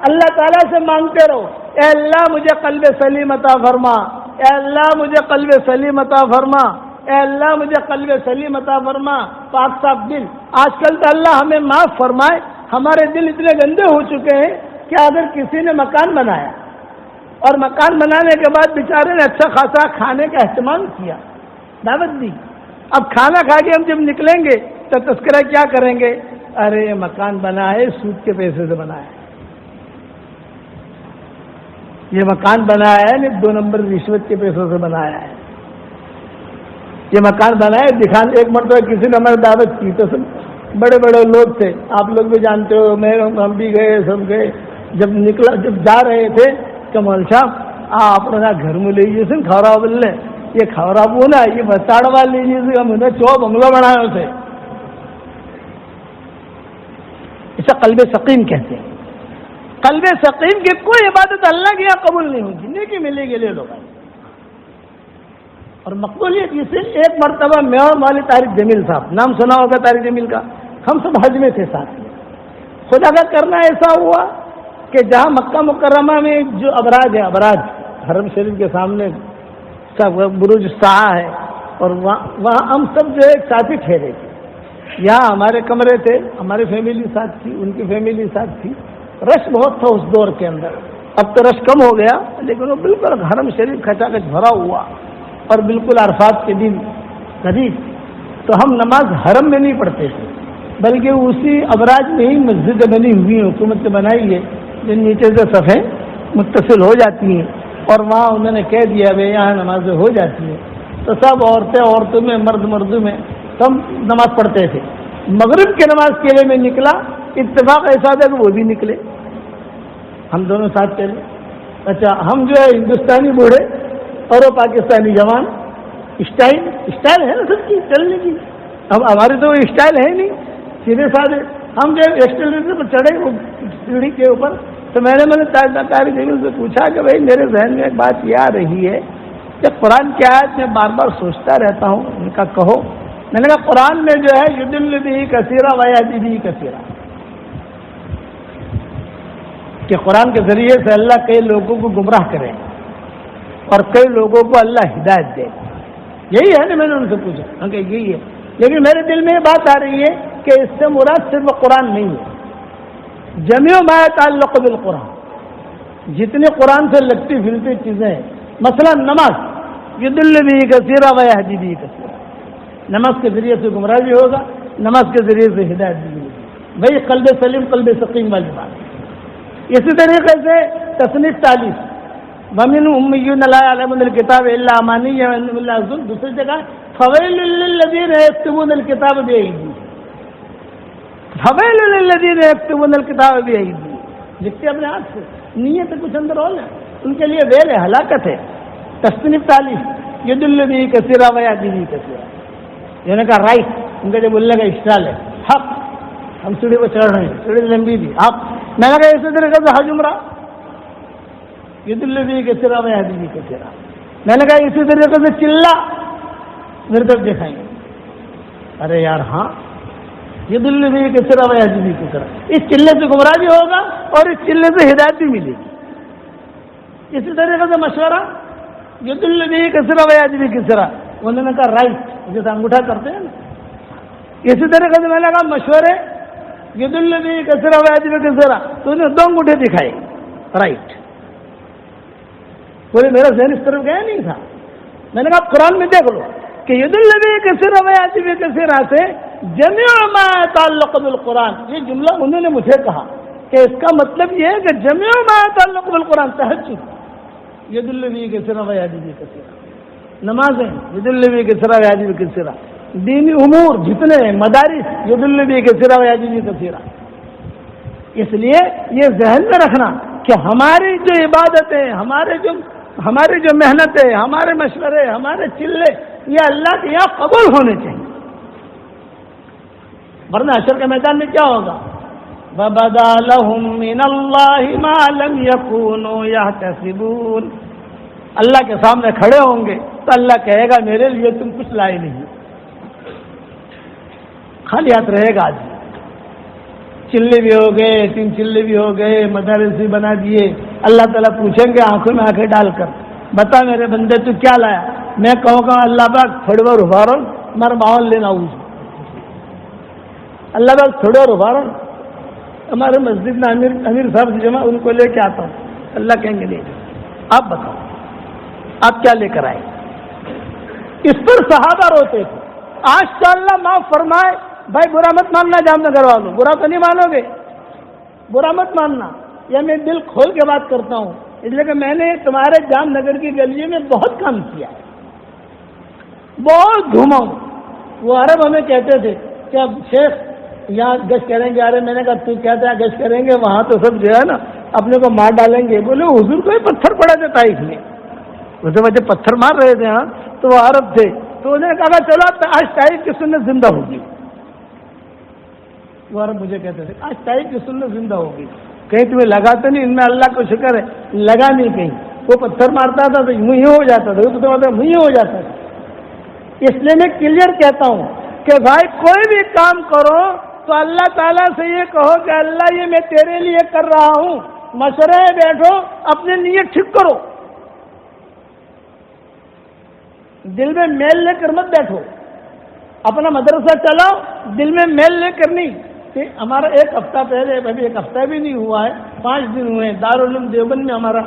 اللہ تعالیٰ سے مانگتے رہو، اے اللہ مجھے قلب سلیم عطا فرما، اے اللہ مجھے قلب سلیم عطا فرما، اے اللہ مجھے قلب سلیم عطا فرما، پاک صاف دل. آج کل تو اللہ ہمیں معاف فرمائے، ہمارے دل اتنے گندے ہو چکے ہیں کہ اگر کسی نے مکان بنایا اور مکان بنانے کے بعد بیچارے نے اچھا خاصا کھانے کا اہتمام کیا، دعوت دی، اب کھانا کھا کے ہم جب نکلیں گے تو تذکرہ کیا کریں گے؟ ارے مکان بنا ہے سود کے پیسے سے بنا ہے، یہ مکان بنایا ہے نہیں 2 نمبر رشوت کے پیسوں سے بنایا ہے، یہ مکان بنایا دکھانے. ایک مرتبہ کسی نے ہماری دعوت کی تو سب بڑے بڑے لوگ تھے، آپ لوگ بھی جانتے ہو، ہم بھی گئے، سب گئے. جب جا رہے تھے کہ مول صاحب آپ گھر میں لے لیجیے سن کھورا بولنے، یہ کھورا بولا یہ بستاڑوا لیجیے سے ہم انہیں 4 بنگلہ بنایا اسے. اسے قلب سقیم کہتے ہیں. قلب سقیم کی کوئی عبادت اللہ کے یہاں قبول نہیں ہوگی، نیکی ملے گی لے لو بھائی. اور مقبولیت اس سے ایک مرتبہ میں اور مولوی طارق جمیل صاحب، نام سنا ہوگا طارق جمیل کا، ہم سب حج میں تھے ساتھ میں. خدا کا کرنا ایسا ہوا کہ جہاں مکہ مکرمہ میں جو ابراج ہے، ابراج حرم شریف کے سامنے بروج ساعہ ہے، اور وہاں ہم سب جو ایک ساتھ ہی ٹھہرے تھے. یہاں ہمارے کمرے تھے، ہماری فیملی ساتھ تھی، ان کی فیملی ساتھ تھی. رش بہت تھا اس دور کے اندر، اب تو رش کم ہو گیا، لیکن وہ بالکل حرم شریف کھچا کچ بھرا ہوا، اور بالکل عرفات کے دن قریب. تو ہم نماز حرم میں نہیں پڑھتے تھے، بلکہ اسی ابراج میں ہی مسجد بنی ہوئی ہیں، حکومت نے بنائی ہے، جو نیچے سے صفیں متصل ہو جاتی ہیں، اور وہاں انہوں نے کہہ دیا بھائی یہاں نمازیں ہو جاتی ہیں. تو سب عورتوں میں، مردوں میں سب نماز پڑھتے تھے. مغرب کی نماز کے لیے میں نکلا، اتفاق ایسا تھا کہ وہ بھی نکلے، ہم دونوں ساتھ چلے. اچھا ہم جو ہے ہندوستانی بوڑھے اور وہ پاکستانی جوان، اسٹائل ہے نا سب کی چلنے کی. اب ہماری تو اسٹائل ہے نہیں، سیدھے سادھے. ہم جو ایکسیلریٹر پر چڑھے وہ سیڑھی کے اوپر، تو میں نے طارق جمیل سے پوچھا کہ بھائی میرے ذہن میں ایک بات یہ آ رہی ہے کہ قرآن کی آیت میں بار بار سوچتا رہتا ہوں. ان کا کہو. میں نے کہا قرآن میں جو ہے یضل بہ کثیرا ویہدی بہ کثیرا، کہ قرآن کے ذریعے سے اللہ کئی لوگوں کو گمراہ کرے اور کئی لوگوں کو اللہ ہدایت دے. یہی ہے نا، میں نے ان سے پوچھا کہ یہی ہے. لیکن میرے دل میں یہ بات آ رہی ہے کہ اس سے مراد صرف قرآن نہیں ہے، جمیع ما یتعلق بالقرآن، جتنے قرآن سے لگتی پھرتی چیزیں ہیں. مثلا نماز، یضل بہ کثیرا ویہدی بہ کثیرا، نماز کے ذریعے سے گمراہ بھی ہوگا، نماز کے ذریعے سے ہدایت بھی ملے گی. بھائی قلب سلیم قلب سقیم والی بات. اسی طریقے سے تصنیف 40 ومن امیون لا یعلمون الکتاب الا امانی، دوسری جگہ فویل للذین یکتبون الکتاب بایدیہم، فویل للذین یکتبون الکتاب بایدیہم، لکھتے اپنے ہاتھ سے، نیت کچھ اندر ہو نا، ان کے لیے ویل ہے، ہلاکت ہے. تصنیف 40 یضل بہ کثیرا ویہدی بہ کثیرا. انہوں نے کہا رائٹ، ان کا جو بولنے کا اسٹائل ہے، حق. ہم سیڑھی کو چڑھ رہے ہیں، سیڑھی لمبی تھی، حق. میں نے کہا اسی طریقے سے حج عمرہ، یضل بہ کثیرا ویہدی بہ کثیرا. میں نے کہا اسی طریقے سے چلہ، میرے طرف دکھائیں گے، ارے یار ہاں، یضل بہ کثیرا ویہدی بہ کثیرا. اس چلے سے گمراہ بھی ہوگا اور اس چلے سے ہدایت بھی ملے گی. اسی طریقے سے مشورہ، یضل بہ کثیرا ویہدی بہ کثیرا. انہوں نے کہا رائٹ، جیسے انگوٹھا کرتے ہیں نا. اسی طریقے سے میں نے کہا مشورے، یضل بہ کثیرا ویہدی بہ کثیرا. تو انہوں نے 2 انگوٹھے دکھائے، رائٹ. کوئی میرا ذہن اس طرف گیا نہیں تھا. میں نے کہا قرآن میں دیکھ لو کہ یضل بہ کثیرا ویہدی بہ کثیرا سے جمیع ما یتعلق بالقرآن، یہ جملہ انہوں نے مجھے کہا کہ اس کا مطلب یہ ہے کہ جمیع ما یتعلق بالقرآن، تہجد یضل بہ کثیرا ویہدی بہ کثیرا، نمازیں یضل بہ کثیرا ویہدی بہ کثیرا، دینی امور جتنے ہیں، مدارس یضل بہ کثیرا ویہدی بہ کثیرا. اس لیے یہ ذہن میں رکھنا کہ ہماری جو عبادتیں، ہماری جو محنتیں، ہمارے مشورے، ہمارے چلے، یہ اللہ کے یہاں قبول ہونے چاہیے، ورنہ حشر کے میدان میں کیا ہوگا؟ وَبَدَا لَهُم مِّنَ اللَّهِ مَا لَمْ يَكُونُوا يَحْتَسِبُونَ، اللہ کے سامنے کھڑے ہوں گے تو اللہ کہے گا میرے لیے تم کچھ لائے نہیں، خالی ہاتھ رہے گا آدمی۔ چلے بھی ہو گئے، 3 چلے بھی ہو گئے، مدارس بھی بنا دیے، اللہ تعالیٰ پوچھیں گے آنکھوں میں آنکھیں ڈال کر، بتا میرے بندے تو کیا لایا؟ میں کہوں گا اللہ پاک تھوڑی بار ابھارو، ہمارا ماحول لینا ہوں، اللہ پاک تھوڑی بار ابھارو، ہمارے مسجد میں امیر صاحب سے جمع ان کو لے کے آتا ہوں، اللہ کہیں گے نہیں، آپ بتاؤ آپ کیا لے کر آئے؟ اس پر صحابہ روتے تھے۔ آج تو اللہ معاف فرمائے، بھائی برا مت ماننا جام نگر والوں، برا تو نہیں مانو گے، برا مت ماننا، یا میں دل کھول کے بات کرتا ہوں، اس لیے کہ میں نے تمہارے جام نگر کی گلیوں میں بہت کام کیا ہے، بہت گھوما ہوں۔ وہ عرب ہمیں کہتے تھے کہ اب شیخ یہاں گشت کریں گے، ارے میں نے کہا تو کہتا ہے گشت کریں گے، وہاں تو سب جو ہے نا اپنے کو مار ڈالیں گے۔ بولے حضور کو ہی پتھر پڑا تھا طائف میں، اسے وجہ پتھر مار رہے تھے، ہاں تو وہ عرب تھے، تو انہوں نے کہا چلو آج طائف کی سنت زندہ ہوگی۔ وہ عرب مجھے کہتے تھے آج طائف کی سنت زندہ ہوگی، کہیں تمہیں لگا تو نہیں؟ ان میں اللہ کو شکر ہے لگا نہیں، کہیں وہ پتھر مارتا تھا تو یوں ہی ہو جاتا تھا، یوں ہی ہو جاتا تھا۔ اس لیے میں کلیئر کہتا ہوں کہ بھائی کوئی بھی کام کرو تو اللہ تعالیٰ سے یہ کہو کہ اللہ یہ میں تیرے لیے کر رہا ہوں، مشورے میں بیٹھو، اپنی نیت ٹھیک کرو، دل میں میل لے کر مت بیٹھو، اپنا مدرسہ چلاؤ دل میں میل لے کر نہیں۔ کہ ہمارا ایک ہفتہ پہلے، ابھی ایک ہفتہ بھی نہیں ہوا ہے، 5 دن ہوئے ہیں، دارالعلوم دیوبند میں ہمارا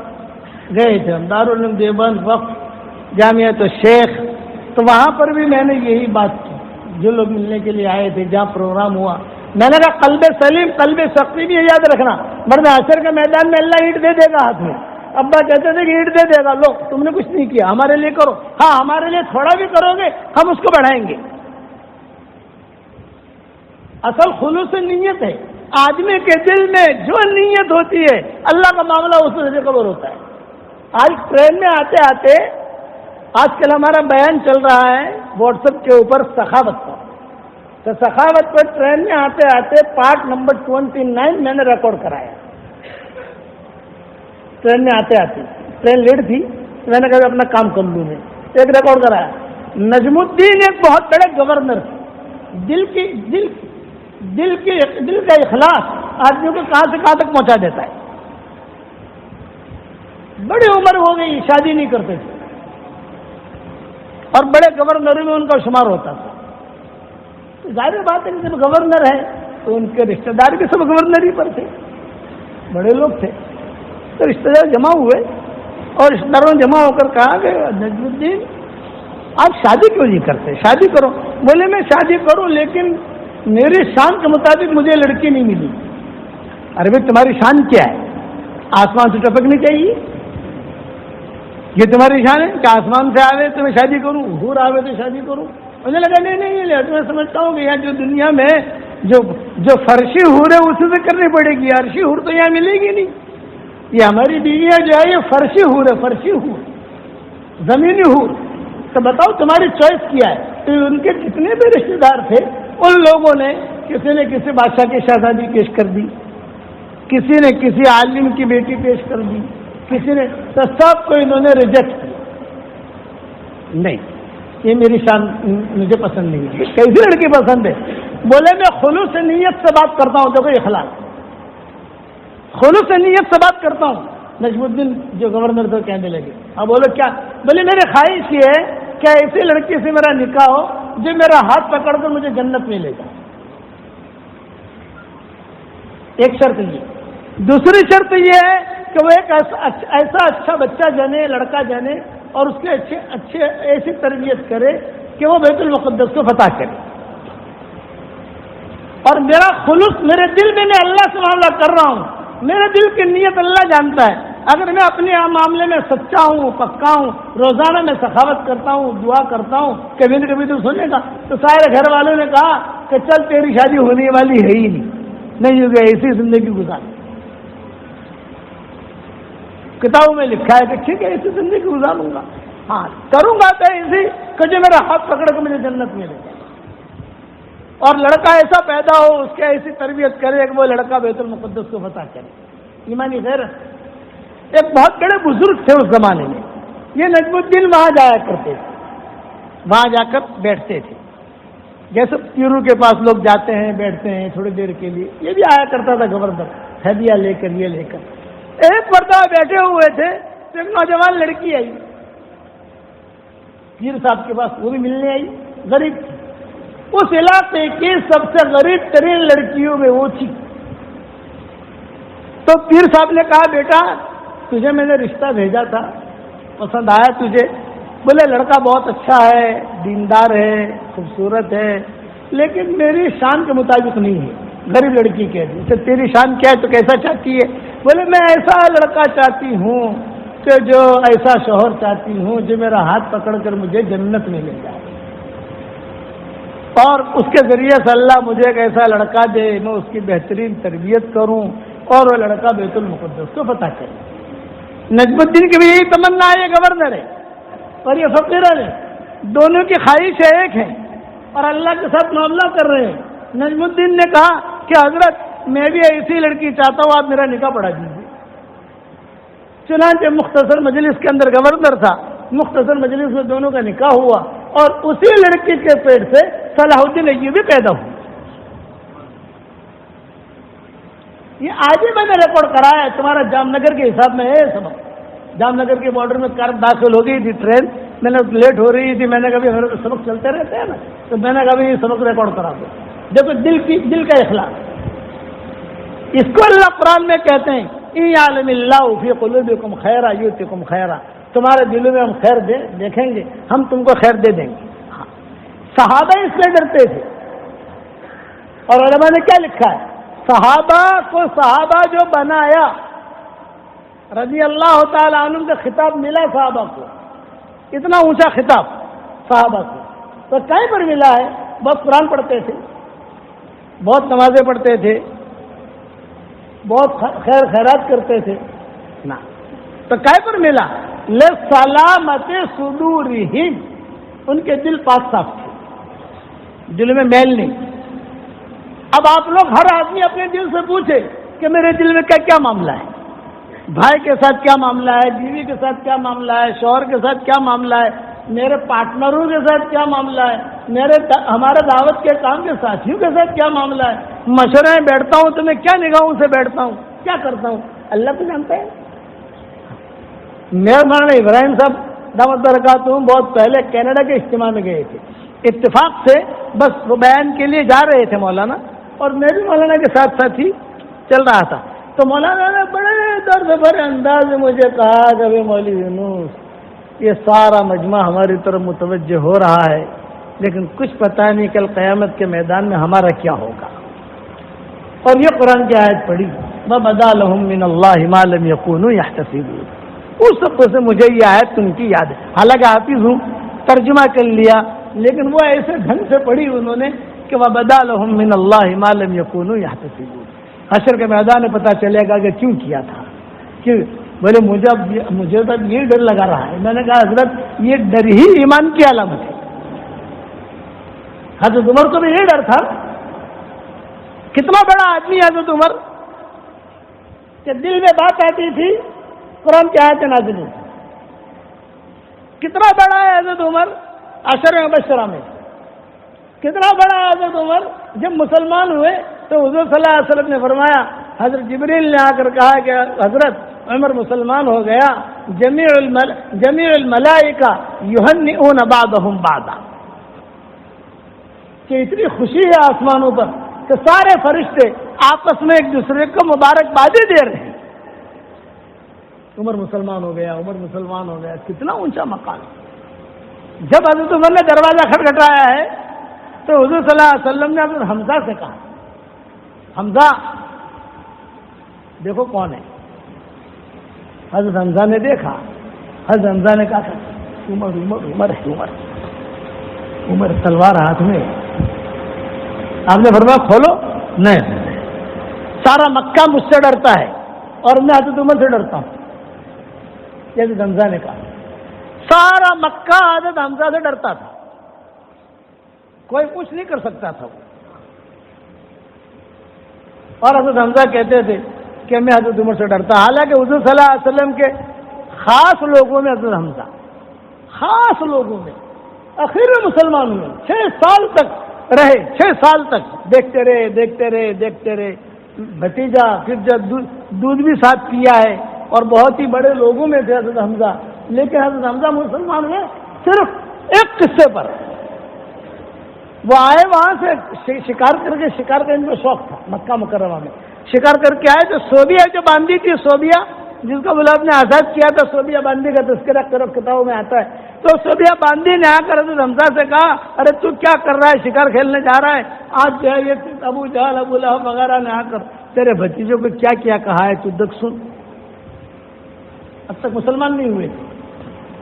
گئے تھے ہم، دارالعلوم دیوبند وقف جامعۃ الشیخ، تو وہاں پر بھی میں نے یہی بات کی، جو لوگ ملنے کے لیے آئے تھے، جہاں پروگرام ہوا، میں نے کہا قلب سلیم قلب سقیم بھی یاد رکھنا، ورنہ حشر کے میدان میں اللہ اینٹ دے دے گا ہاتھ میں۔ ابا کہتے تھے کہ اینٹ دے دے گا، لو تم نے کچھ نہیں کیا، ہمارے لیے کرو، ہاں ہمارے لیے تھوڑا بھی کرو گے ہم اس کو بڑھائیں گے۔ اصل خلوص نیت ہے، آدمی کے دل میں جو نیت ہوتی ہے اللہ کا معاملہ اس سے قبول ہوتا ہے۔ آج ٹرین میں آتے آتے، آج کل ہمارا بیان چل رہا ہے واٹس ایپ کے اوپر سخاوت کا، تو سخاوت پر ٹرین میں آتے آتے پارٹ نمبر 29 میں نے ریکارڈ کرایا، ٹرین میں آتے آتے، ٹرین لیٹ تھی، میں نے کہا اپنا کام کر لوں، میں ایک ریکارڈ کرایا۔ نجم الدین ایک بہت بڑے گورنر تھے، دل کا اخلاص آدمیوں کو کہاں سے کہاں تک پہنچا دیتا ہے۔ بڑی عمر ہو گئی، شادی نہیں کرتے تھے، اور بڑے گورنروں میں ان کا شمار ہوتا تھا۔ ظاہر بات ہے کہ جب گورنر ہے تو ان کے رشتہ دار بھی سب گورنر ہی پر تھے، بڑے لوگ تھے، تو رشتہ دار جمع ہوئے، اور رشتہ داروں نے جمع ہو کر کہا کہ نجم الدین آپ شادی کیوں نہیں کرتے، شادی کرو۔ بولے میں شادی کروں لیکن میری شان کے مطابق مجھے لڑکی نہیں ملی۔ ارے بھائی تمہاری شان کیا ہے؟ آسمان سے ٹپکنی چاہیے، یہ تمہاری شان ہے کہ آسمان سے آوے تو میں شادی کروں، حور آوے تو شادی کروں؟ مجھے لگا نہیں میں سمجھتا ہوں کہ یہاں جو دنیا میں جو فرشی حور ہے اسی سے کرنی پڑے گی، عرشی حور تو یہاں ملے گی نہیں، یہ ہماری بیویاں جو ہے یہ فرشی حور ہے، فرشی حور، زمینی حور۔ تو بتاؤ تمہاری چوائس کیا ہے؟ تو ان کے جتنے بھی رشتے دار تھے ان لوگوں نے کسی نے کسی بادشاہ کی شہزادی پیش کر دی، کسی نے کسی عالم کی بیٹی پیش کر دی، کسی نے، تو سب کو انہوں نے ریجیکٹ کیا، نہیں یہ میری شان مجھے پسند نہیں ہے۔ کیسی لڑکی پسند ہے؟ بولے میں خلوص نیت سے بات کرتا ہوں، دیکھو اخلاص، خلوص نیت سے بات کرتا ہوں۔ نجم الدین جو گورنر تھے کہنے لگے، اب بولو کیا؟ بولے میری خواہش یہ ہے کہ ایسی لڑکی سے میرا نکاح ہو جو میرا ہاتھ پکڑ کر مجھے جنت میں لے جائے۔ ایک شرط یہ، دوسری شرط یہ ہے کہ وہ ایک ایسا اچھا بچہ جنے، لڑکا جنے، اور اس کے اچھے ایسی تربیت کرے کہ وہ بیت المقدس کو فتح کرے۔ اور میرا خلوص، میرے دل میں میں اللہ سے معاملہ کر رہا ہوں، میرے دل کی نیت اللہ جانتا ہے۔ اگر میں اپنے معاملے میں سچا ہوں، پکا ہوں، روزانہ میں سخاوت کرتا ہوں، دعا کرتا ہوں، کبھی نہ کبھی تو سنے گا، تو سارے گھر والوں نے کہا کہ چل تیری شادی ہونے والی ہے ہی نہیں ہوگی، ایسی زندگی گزار۔ کتابوں میں لکھا ہے کہ ٹھیک ہے ایسی زندگی گزاروں گا، ہاں کروں گا تو ایسی کہ جو میرا ہاتھ پکڑ کے مجھے جنت ملے گا، اور لڑکا ایسا پیدا ہو اس کے ایسی تربیت کرے کہ وہ لڑکا بیت المقدس کو فتح کرے. ایمانی غیرت. ایک بہت بڑے بزرگ تھے اس زمانے میں، یہ نجم الدین وہاں جایا کرتے تھے، وہاں جا کر بیٹھتے تھے، جیسے پیرو کے پاس لوگ جاتے ہیں بیٹھتے ہیں تھوڑی دیر کے لیے، یہ بھی آیا کرتا تھا گورنر ہدیہ لے کر یہ لے کر. ایک مرتبہ بیٹھے ہوئے تھے تو ایک نوجوان لڑکی آئی پیر صاحب کے پاس، وہ بھی ملنے آئی، غریب تھی، اس علاقے کی سب سے غریب ترین لڑکیوں میں وہ تھی. تو پیر صاحب نے کہا بیٹا تجھے میں نے رشتہ بھیجا تھا، پسند آیا تجھے؟ بولے لڑکا بہت اچھا ہے، دیندار ہے، خوبصورت ہے، لیکن میری شان کے مطابق نہیں ہے. غریب لڑکی کہہ دی، اسے تیری شان کیا ہے تو کیسا چاہتی ہے؟ بولے میں ایسا لڑکا چاہتی ہوں کہ جو ایسا شوہر چاہتی ہوں جو میرا ہاتھ پکڑ کر مجھے جنت میں لے جائے، اور اس کے ذریعے سے اللہ مجھے ایک ایسا لڑکا دے میں اس کی بہترین تربیت کروں اور وہ لڑکا بیت المقدس کو فتح کرے. نجم الدین کی بھی یہی تمنا ہے، یہ گورنر ہے اور یہ فقیر ہے، دونوں کی خواہش ایک ہے اور اللہ کے ساتھ معاملہ کر رہے ہیں. نجم الدین نے کہا کہ حضرت میں بھی ایسی لڑکی چاہتا ہوں، آپ میرا نکاح پڑھا دیجیے. چنانچہ مختصر مجلس کے اندر گورنر تھا، مختصر مجلس میں دونوں کا نکاح ہوا اور اسی لڑکی کے پیٹ سے صلاح الدین ایوبی پیدا ہوئی. یہ آج ہی میں نے ریکارڈ کرایا ہے، تمہارا جام نگر کے حساب میں ہے سبق. جام نگر کے بارڈر میں کار داخل ہو گئی تھی ٹرین، میں نے لیٹ ہو رہی تھی، میں نے کبھی سبق چلتے رہتے ہیں نا، تو میں نے کبھی سبق ریکارڈ کرا دیا. دیکھو دل کا اخلاص، اس کو اللہ قرآن میں کہتے ہیں ان یعلم اللہ فی قلوبکم خیرا یؤتکم خیرا، تمہارے دلوں میں ہم خیر دیکھیں گے، ہم تم کو خیر دے دیں گے. ہاں. صحابہ اس سے ڈرتے تھے، اور علماء نے کیا لکھا ہے، صحابہ کو صحابہ جو بنایا رضی اللہ تعالی عنہ کا خطاب ملا صحابہ کو، اتنا اونچا خطاب صحابہ کو تو کہیں پر ملا ہے؟ بہت قرآن پڑھتے تھے، بہت نمازیں پڑھتے تھے، بہت خیر خیرات کرتے تھے نا، تو کہیں پر ملا؟ لسلامت صدورہم، ان کے دل پاک صاف تھے، دل میں میل نہیں. اب آپ لوگ ہر آدمی اپنے دل سے پوچھے کہ میرے دل میں کیا معاملہ ہے، بھائی کے ساتھ کیا معاملہ ہے، بیوی کے ساتھ کیا معاملہ ہے، شوہر کے ساتھ کیا معاملہ ہے، میرے پارٹنروں کے ساتھ کیا معاملہ ہے، ہمارے دعوت کے کام کے ساتھیوں کے ساتھ کیا معاملہ ہے، مشورے میں بیٹھتا ہوں تو میں کیا نگاہوں سے بیٹھتا ہوں، کیا کرتا ہوں، اللہ کو جانتا ہے. میرے مولانا ابراہیم صاحب دعوت برکاتہم بہت پہلے کینیڈا کے اجتماع میں گئے تھے، اتفاق سے بس وہ بیان کے لیے جا رہے تھے مولانا، اور میں بھی مولانا کے ساتھ ساتھ ہی چل رہا تھا. تو مولانا نے بڑے درد بھرے انداز میں مجھے کہا کہ مولوی یونس یہ سارا مجمع ہماری طرف متوجہ ہو رہا ہے، لیکن کچھ پتہ نہیں کل قیامت کے میدان میں ہمارا کیا ہوگا. اور یہ قرآن کی آیت پڑھی وَبَدَا لَهُم مِّنَ اللَّهِ مَا لَمْ يَكُونُوا يَحْتَسِبُونَ. اس وقت سے مجھے یہ آیت ان کی یاد ہے، حالانکہ حافظ ہوں، ترجمہ کر لیا، لیکن وہ ایسے ڈھنگ سے پڑھی انہوں نے کہ وَبَدَا لَهُم مِّنَ اللَّهِ مَا لَمْ يَكُونُوا يَحْتَسِبُونَ. حشر کے میدان میں پتہ چلے گا کہ کیوں کیا تھا. کہ بولے مجھے تو یہ ڈر لگا رہا ہے. میں نے کہا حضرت یہ ڈر ہی ایمان کی علامت ہے. حضرت عمر کو بھی یہ ڈر تھا، کتنا بڑا آدمی حضرت عمر کہ دل میں بات آتی تھی قرآن کی آیت نازل ہوئی. کتنا بڑا ہے حضرت عمر عشر مبشرہ میں، کتنا بڑا ہے حضرت عمر جب مسلمان ہوئے تو حضور صلی اللہ علیہ وسلم نے فرمایا، حضرت جبریل نے آ کر کہا کہ حضرت عمر مسلمان ہو گیا، جمیع الملائکہ یہنئون بعضهم بعضا، کہ اتنی خوشی ہے آسمانوں پر کہ سارے فرشتے آپس میں ایک دوسرے کو مبارکبادی دے رہے ہیں. عمر مسلمان ہو گیا، عمر مسلمان ہو گیا، کتنا اونچا مقام. جب حضرت عمر نے دروازہ کھٹکھٹایا ہے تو حضور صلی اللہ علیہ وسلم نے حضرت حمزہ سے کہا، حمزہ دیکھو کون ہے. حضرت حمزہ نے دیکھا، حضرت حمزہ نے کہا عمر عمر عمر ہے، عمر عمر تلوار ہاتھ میں. آپ نے فرمایا کھولو. نہیں، سارا مکہ مجھ سے ڈرتا ہے اور میں حضرت عمر سے ڈرتا ہوں. جیسے حمزہ نے کہا. سارا مکہ حضرت حمزہ سے ڈرتا تھا, کوئی کچھ نہیں کر سکتا تھا وہ. اور حضرت حمزہ کہتے تھے کہ میں حضرت عمر سے ڈرتا. حالانکہ حضور صلی اللہ علیہ وسلم کے خاص لوگوں میں حضرت حمزہ, خاص لوگوں میں آخر میں مسلمان ہوئے. 6 سال تک رہے, 6 سال تک دیکھتے رہے. بھتیجا پھر جب دودھ بھی ساتھ پیا ہے, اور بہت ہی بڑے لوگوں میں تھے حضرت حمزہ. لیکن حضرت حمزہ مسلمان ہوئے صرف ایک قصے پر. وہ آئے وہاں سے شکار کرنے کا شوق تھا. مکہ مکرمہ میں شکار کر کے آئے تو صوبیہ جو باندھی تھی, صوبیہ جس کو گلاب نے آزاد کیا تھا, صوبیہ باندھی کا تذکرہ کتابوں میں آتا ہے. تو صوبیہ باندھی نے آ کر حضرت حمزہ سے کہا, ارے تو کیا کر رہا ہے, شکار کھیلنے جا رہا ہے. آج جو ہے یہ ابو جہل ابو لہب وغیرہ نے آ کر تیرے بھتیجوں کو کیا کیا کہا ہے, تو دیکھ سن. اب تک مسلمان نہیں ہوئے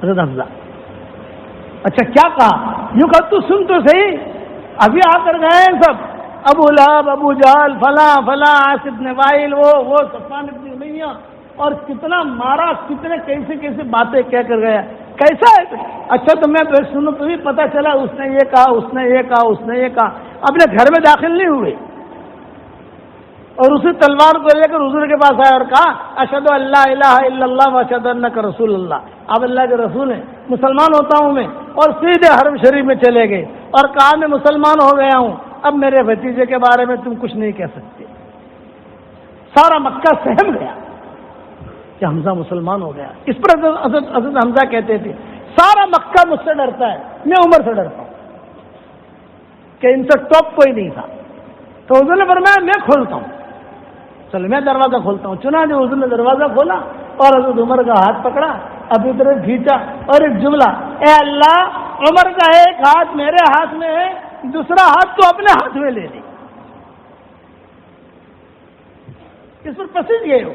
حضرت حمزہ. اچھا کیا کہا, یوں کہا تو سن تو صحیح. ابھی آ کر گئے سب, ابو لہب ابو جہل فلاں عاص بن وائل وہ صفوان بن امیہ, اور کتنا مارا, کتنے کیسے باتیں کہہ کر گیا. کیسا ہے؟ اچھا تو میں سنوں تمہیں پتہ چلا اس نے یہ کہا. اپنے گھر میں داخل نہیں ہوئے, اور اسی تلوار کو لے کر حضور کے پاس آئے اور کہا اشہد ان لا الہ الا اللہ و اشہد انک رسول اللہ, آپ اللہ کے رسول ہیں, مسلمان ہوتا ہوں میں. اور سیدھے حرم شریف میں چلے گئے اور کہا میں مسلمان ہو گیا ہوں, اب میرے بھتیجے کے بارے میں تم کچھ نہیں کہہ سکتے. سارا مکہ سہم گیا کہ حمزہ مسلمان ہو گیا. اس پر حضرت حمزہ کہتے تھے سارا مکہ مجھ سے ڈرتا ہے, میں عمر سے ڈرتا ہوں کہ ان سے ٹاپ کوئی نہیں تھا. تو حضور نے فرمایا میں کھولتا ہوں, چل میں دروازہ کھولتا ہوں. چنانچہ حضور نے دروازہ کھولا اور حضرت عمر کا ہاتھ پکڑا, ابھی طرف کھینچا اور ایک جملہ, اے اللہ عمر کا ایک ہاتھ میرے ہاتھ میں ہے, دوسرا ہاتھ تو اپنے ہاتھ میں لے لے. اس پر پسند گئے ہو,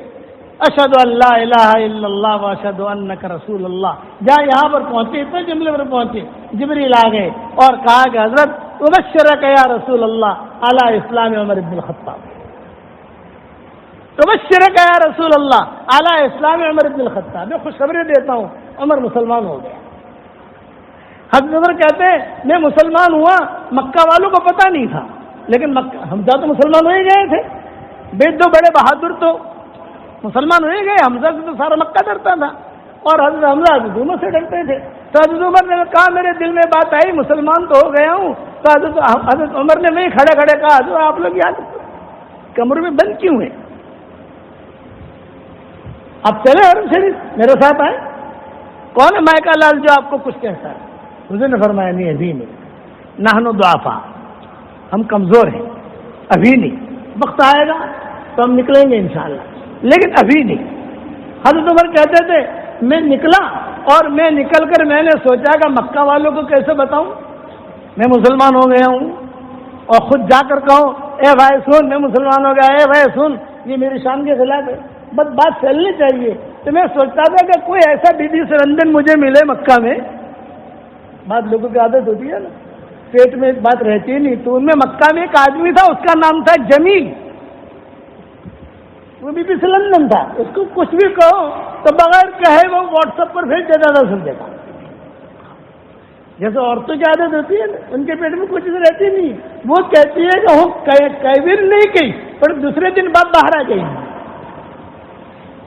اشہد ان لا الہ الا اللہ و اشہد انک رسول اللہ. جہاں یہاں پر پہنچے, اتنے جملے پر پہنچے, جبریل آ گئے اور کہا کہ حضرت تبشرک یا رسول اللہ علی اسلام عمر بن الخطاب, تبشرک یا رسول اللہ علی اسلام عمر بن الخطاب, میں خوشخبری دیتا ہوں عمر مسلمان ہو گیا. حضرت عمر کہتے ہیں میں مسلمان ہوا, مکہ والوں کو پتہ نہیں تھا, لیکن حمزہ تو مسلمان ہو ہی گئے تھے. دو بڑے بہادر تو مسلمان ہو ہی گئے. حمزہ سے تو سارا مکہ ڈرتا تھا, اور حضرت حمزہ حضرت عمر سے ڈرتے تھے. تو حضرت عمر نے کہا میرے دل میں بات آئی, مسلمان تو ہو گیا ہوں. تو حضرت عمر نے وہی کھڑے کھڑے کہا حضرت آپ لوگ یاد کمرے میں بند کیوں ہیں, آپ چلے حرم شریف میرے ساتھ آئے. کون ہے مائکا لال جو آپ کو کچھ کہتا ہے؟ حضور نے فرمایا نہیں, ابھی نہیں, نحن ضعفاء, ہم کمزور ہیں, ابھی نہیں, وقت آئے گا تو ہم نکلیں گے انشاءاللہ, لیکن ابھی نہیں. حضرت عمر کہتے تھے میں نکلا, اور میں نکل کر میں نے سوچا کہ مکہ والوں کو کیسے بتاؤں میں مسلمان ہو گیا ہوں, اور خود جا کر کہوں اے بھائی سن میں مسلمان ہو گیا, اے بھائی سن یہ میری شان کے خلاف ہے. بس بات چلنی چاہیے. تو میں سوچتا تھا کہ کوئی ایسا بی بی سرندن مجھے ملے مکہ میں. بات لوگوں کی عادت ہوتی ہے نا, پیٹ میں ایک بات رہتی ہے نہیں. تو ان میں مکہ میں ایک آدمی تھا, اس کا نام تھا جمیل, وہ بی بی سرندن تھا. اس کو کچھ بھی کہو تو بغیر کہے وہ واٹس ایپ پر بھیج دیتا تھا, سن دیتا. جیسے عورتوں کی عادت ہوتی ہے نا, ان کے پیٹ میں کچھ چیز رہتی نہیں, وہ کہتی ہے کہ ہم کیبر نہیں کہی, پر دوسرے دن بعد باہر آ گئی.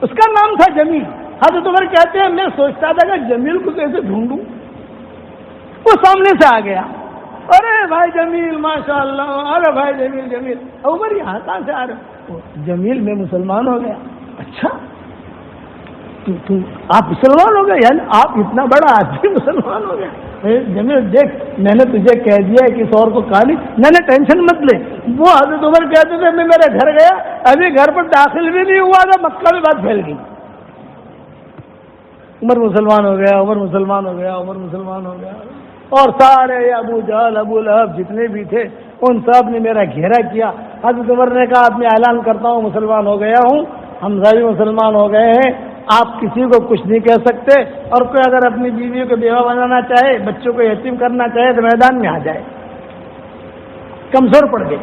اس کا نام تھا جمیل. حضرت عمر کہتے ہیں میں سوچتا تھا کہ جمیل کو کیسے ڈھونڈوں. وہ سامنے سے آ گیا, ارے بھائی جمیل ماشاء اللہ, ارے بھائی جمیل. عمر یہاں کہاں سے آ رہے؟ جمیل میں مسلمان ہو گیا. اچھا آپ مسلمان ہو گئے, یعنی آپ اتنا بڑا آدمی مسلمان ہو گیا. جمیل دیکھ میں نے تجھے کہہ دیا ہے کسی اور کو کہا نہیں, میں نے ٹینشن مت لے. وہ حضرت عمر کہتے تھے میں میرے گھر گیا, ابھی گھر پر داخل بھی نہیں ہوا تھا, مکہ میں بات پھیل گئی. عمر مسلمان ہو گیا, عمر مسلمان ہو گیا, عمر مسلمان ہو گیا. اور سارے ابو جہل ابو لہب جتنے بھی تھے ان سب نے میرا گھیرا کیا. حضرت عمر نے کہا میں اعلان کرتا ہوں مسلمان ہو گیا ہوں, حمزہ بھی مسلمان ہو گئے ہیں, آپ کسی کو کچھ نہیں کہہ سکتے. اور کوئی اگر اپنی بیوی کو بیوہ بنانا چاہے, بچوں کو یتیم کرنا چاہے تو میدان میں آ جائے. کمزور پڑ گئے.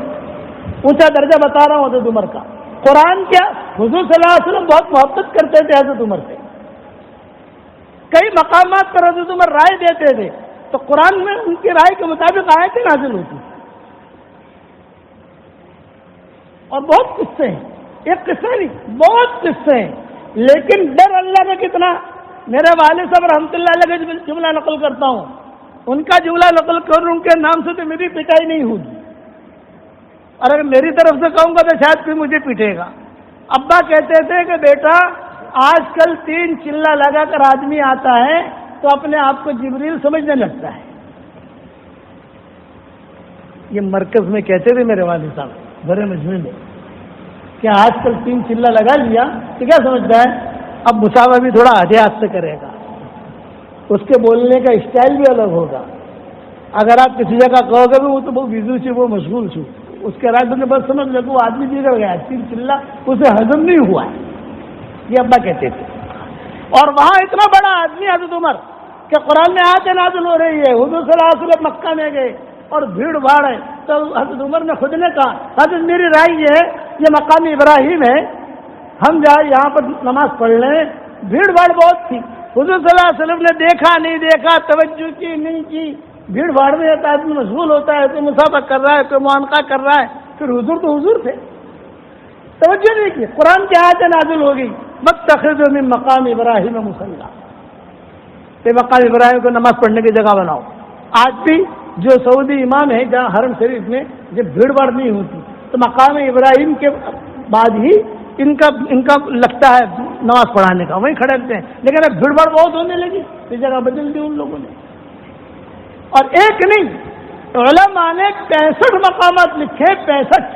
اونچا درجہ بتا رہا ہوں حضرت عمر کا. قرآن کیا, حضور صلی اللہ علیہ وسلم بہت محبت کرتے تھے حضرت عمر سے. کئی مقامات پر حضرت عمر رائے دیتے تھے تو قرآن میں ان کی رائے کے مطابق آیتیں نازل ہوتی. اور بہت قصے ہیں, ایک قصہ نہیں بہت قصے ہیں, لیکن ڈر اللہ کا کتنا. میرے والد صاحب رحمۃ اللہ علیہ کا جملہ نقل کرتا ہوں, ان کا جملہ نقل کروں ان کے نام سے تو میری پٹائی نہیں ہوگی, اور اگر میری طرف سے کہوں گا تو شاید کوئی مجھے پیٹے گا. ابا کہتے تھے کہ بیٹا آج کل 3 چلہ لگا کر آدمی آتا ہے تو اپنے آپ کو جبریل سمجھنے لگتا ہے. یہ مرکز میں کہتے تھے میرے والد صاحب بڑے مجموعے میں کہ آج کل 3 چلہ لگا لیا تو کیا سمجھتا ہے اب مسافہ بھی تھوڑا احتیاط سے کرے گا, اس کے بولنے کا اسٹائل بھی الگ ہوگا. اگر آپ کسی جگہ کہو گے وہ تو وہ ویزو سے وہ مشغول چھو, اس کے رائے میں بس سمجھ لو وہ آدمی بگڑ گیا, 3 چلہ اسے ہضم نہیں ہوا ہے. یہ ابا کہتے تھے. اور وہاں اتنا بڑا آدمی حضرت عمر کہ قرآن میں آیتیں نازل ہو رہی ہے, حضور صلی اللہ علیہ وسلم مکہ میں گئے اور بھیڑ بھاڑ ہے, تو حضرت عمر نے خود نے کہا حضرت میری رائے یہ ہے یہ مقام ابراہیم ہے, ہم جائیں یہاں پر نماز پڑھ لیں. بھیڑ بھاڑ بہت تھی, حضور صلی اللہ علیہ وسلم نے دیکھا نہیں دیکھا, توجہ کی نہیں کی. بھیڑ بھاڑ میں ایک آدمی مشغول ہوتا ہے, کوئی مسافہ کر رہا ہے, کوئی معانقہ کر رہا ہے, پھر حضور تو حضور تھے, توجہ نہیں کی. قرآن کی آیت نازل ہو گئی متخذوا من مقام ابراہیم مصلی, کہ مقام ابراہیم کو نماز پڑھنے کی جگہ بناؤ. آج بھی جو سعودی امام ہے جہاں حرم شریف میں جب بھیڑ بھاڑ نہیں ہوتی تو مقام ابراہیم کے بعد ہی ان کا لگتا ہے نماز پڑھانے کا, وہیں کھڑے رہتے ہیں. لیکن اب بھیڑ بھاڑ بہت ہونے لگی تو جگہ بدل دی ان لوگوں نے. اور ایک نہیں, علماء نے 65 مقامات لکھے, 65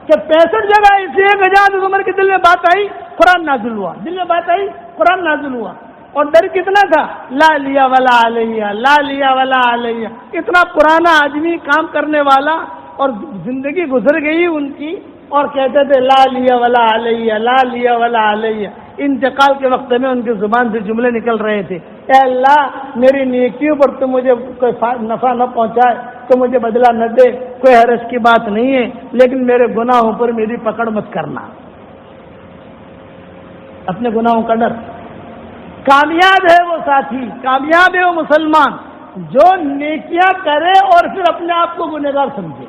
کہ 65 جگہ ایسی ہے کہ جہاں حضرت عمر کے دل میں بات آئی قرآن نازل ہوا, دل میں بات آئی قرآن نازل ہوا. اور ڈر کتنا تھا, لا لیا ولا علیہ, لا لیا ولا علیہ. اتنا پرانا آدمی کام کرنے والا, اور زندگی گزر گئی ان کی, اور کہتے تھے لا لیا ولا علیہ, لا لیا ولا علیہ. انتقال کے وقت میں ان کی زبان سے جملے نکل رہے تھے, اے اللہ میری نیکیوں پر تو مجھے کوئی نفع نہ پہنچائے, تو مجھے بدلہ نہ دے, کوئی حرج کی بات نہیں ہے, لیکن میرے گناہوں پر میری پکڑ مت کرنا. اپنے گناہوں کا ڈر. کامیاب ہے وہ ساتھی, کامیاب ہے وہ مسلمان جو نیکیاں کرے اور پھر اپنے آپ کو گنہگار سمجھے.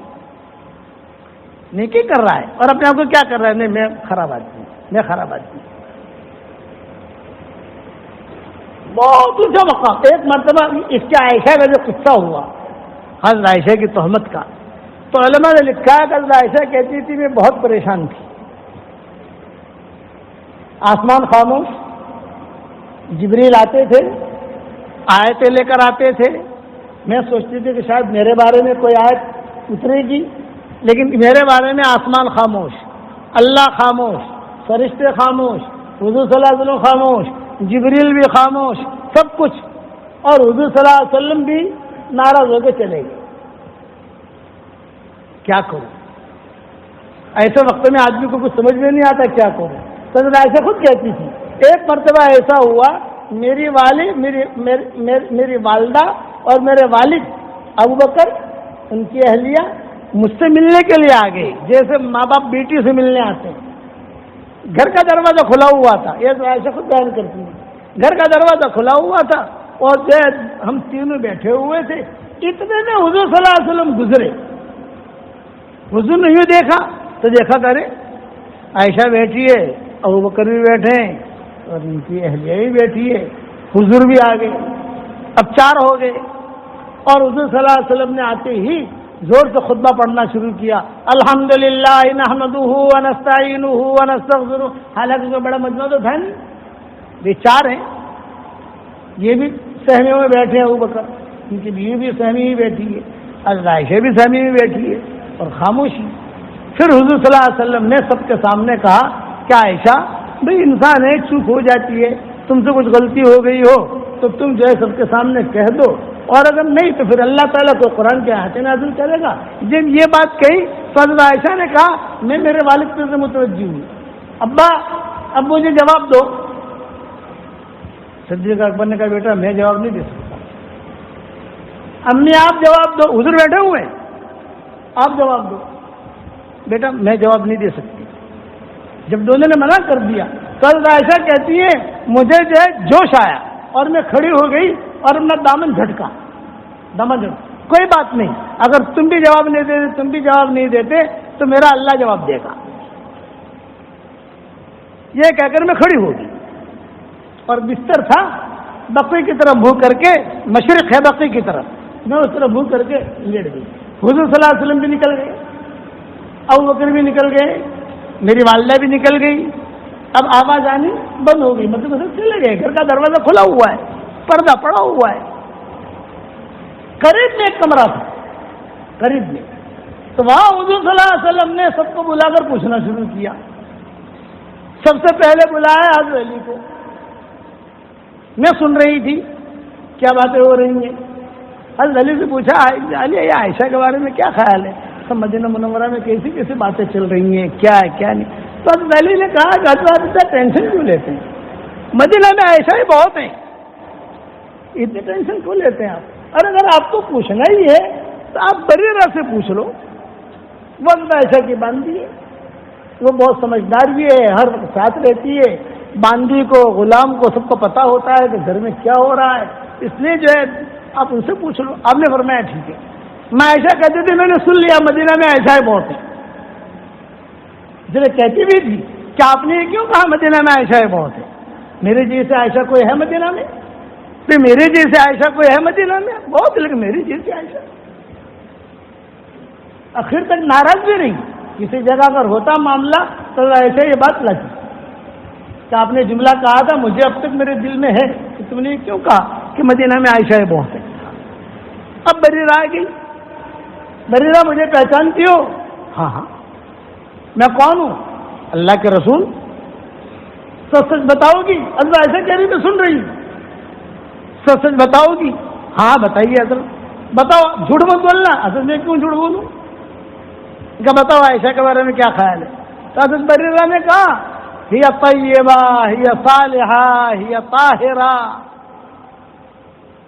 نیکی کر رہا ہے اور اپنے آپ کو کیا کر رہا ہے, نہیں میں خراب آدمی ہوں, میں خراب آدمی ہوں. بہت اونچا مقام. ایک مرتبہ اس کے عائشہ کا جو قصہ ہوا, حضرت عائشہ کی تہمت کا, تو علماء نے لکھا ہے کہ حضرت عائشہ کہتی تھی میں بہت پریشان تھی, آسمان خاموش, جبریل آتے تھے, آیتیں لے کر آتے تھے, میں سوچتی تھی کہ شاید میرے بارے میں کوئی آیت اترے گی, لیکن میرے بارے میں آسمان خاموش, اللہ خاموش, فرشتے خاموش, حضور صلی اللہ علیہ وسلم خاموش, جبریل بھی خاموش, سب کچھ. اور حضور صلی اللہ علیہ وسلم بھی ناراض ہو کے چلے گئے. کیا کروں, ایسے وقت میں آدمی کو کچھ سمجھ میں نہیں آتا کیا کروں. تو ایسے خود کہتی تھی. ایک مرتبہ ایسا ہوا, میری والدہ اور میرے والد ابو بکر ان کی اہلیہ مجھ سے ملنے کے لیے آ گئی, جیسے ماں باپ بیٹی سے ملنے آتے ہیں. گھر کا دروازہ کھلا ہوا تھا, یہ تو ایسے خود بیان کرتی ہیں, گھر کا دروازہ کھلا ہوا تھا اور ہم تینوں بیٹھے ہوئے تھے. اتنے میں حضور صلی اللہ علیہ وسلم گزرے. حضور نے یوں دیکھا تو دیکھا کرے عائشہ بیٹھی ہے, ابو بکر بھی بیٹھے ہیں, اور ان کی اہلیہ بھی بیٹھی ہے, حضور بھی آ گئے. اب 4 ہو گئے. اور حضور صلی اللہ علیہ وسلم نے آتے ہی زور سے خطبہ پڑھنا شروع کیا, الحمدللہ نحمدہ ونستعینہ ونستغفرہ. حالانکہ کوئی بڑا مجمع تو تھا نہیں, یہ 4 ہیں, یہ بھی سہمیوں میں بیٹھے ہیں, ابو بکر ان کی بیوی بھی سہمی ہی بیٹھی ہے, عائشہ بھی سہمی میں بیٹھی ہے, اور خاموشی. پھر حضور صلی اللہ علیہ وسلم نے سب کے سامنے کہا کہ عائشہ بھئی انسان ہے, چوک ہو جاتی ہے, تم سے کچھ غلطی ہو گئی ہو تو تم جو ہے سب کے سامنے کہہ دو, اور اگر نہیں تو پھر اللہ تعالیٰ کو قرآن کی آیتیں نازل کرے گا. جب یہ بات کہی تو حضرت عائشہ نے کہا میں میرے والد سے متوجہ ہوں, ابا اب مجھے جواب دو. صدیق اکبر نے کہا بیٹا میں جواب نہیں دے سکتا. امی آپ جواب دو, حضور بیٹھے ہوئے ہیں, آپ جواب دو. بیٹا میں جواب نہیں دے سکتی. جب دونوں نے منع کر دیا تو حضرت عائشہ کہتی ہے مجھے جو ہے جوش آیا, اور میں کھڑی ہو گئی اور اپنا دامن جھٹکا. کوئی بات نہیں، اگر تم بھی جواب نہیں دیتے تو میرا اللہ جواب دے گا. یہ کہہ کر میں کھڑی ہو گئی اور بستر تھا بقی کی طرف منہ کر کے، مشرق ہے بقی کی طرف، میں اس طرف منہ کر کے لیٹ گئی. حضور صلی اللہ علیہ وسلم بھی نکل گئے، ابوبکر بھی نکل گئے، میری والدہ بھی نکل گئی. اب آواز آنی بند ہو گئی، مطلب چلے گئے. گھر کا دروازہ کھلا ہوا ہے، پردہ پڑا ہوا ہے. قریب میں ایک کمرہ تھا، قریب میں، تو وہاں حضور صلی اللہ علیہ وسلم نے سب کو بلا کر پوچھنا شروع کیا. سب سے پہلے بلایا حضرت علی کو. میں سن رہی تھی کیا باتیں ہو رہی ہیں. حضرت علی سے پوچھا، علی یہ عائشہ کے بارے میں کیا خیال ہے؟ سب مدینہ منورہ میں کیسی کیسی باتیں چل رہی ہیں، کیا ہے کیا نہیں. تو حضرت علی نے کہا کہ حضرت اتنا ٹینشن کیوں لیتے ہیں؟ مدینہ میں عائشہ ہی بہت ہیں، اتنی ٹینشن کیوں لیتے ہیں آپ؟ اور اگر آپ کو پوچھنا ہی ہے تو آپ بریرہ سے پوچھ لو، وہ عائشہ کی باندھی ہے، وہ بہت سمجھدار بھی ہے، ہر وقت ساتھ رہتی ہے. باندھی کو، غلام کو، سب کو پتا ہوتا ہے کہ گھر میں کیا ہو رہا ہے، اس لیے جو ہے آپ ان سے پوچھ لو. آپ نے فرمایا ٹھیک ہے. میں عائشہ کہتے تھے میں نے سن لیا مدینہ میں عائشہ بہت ہے، اس لیے کہتی بھی تھی کہ آپ نے یہ کیوں کہا مدینہ میں عائشہ بہت ہے؟ میرے جیسے عائشہ کوئی ہے مدینہ میں؟ پھر میرے جیسے عائشہ کوئی ہے مدینہ میں؟ بہت، لیکن میری جیسے عائشہ. آخر تک ناراض بھی نہیں. کسی جگہ اگر ہوتا معاملہ تو ایسے یہ بات لگی کہ آپ نے جملہ کہا تھا، مجھے اب تک میرے دل میں ہے کہ تم نے کیوں کہا کہ مدینہ میں عائشہ بہت ہے. اب بریرہ آ گئی. بریرہ مجھے پہچانتی ہو؟ ہاں ہاں. میں کون ہوں؟ اللہ کے رسول. سچ سچ بتاؤ گی؟ اللہ ایسے کہہ رہی تو سن رہی. سچ سچ بتاؤ گی؟ ہاں بتائیے حضرت. بتاؤ، جھوٹ مت بولنا. حضرت میں کیوں جھوٹ بولوں؟ کہ بتاؤ عائشہ کے بارے میں کیا خیال ہے؟ تو حضرت بریرہ نے کہا ہی طیبہ، ہی صالحہ، ہی طاہرہ،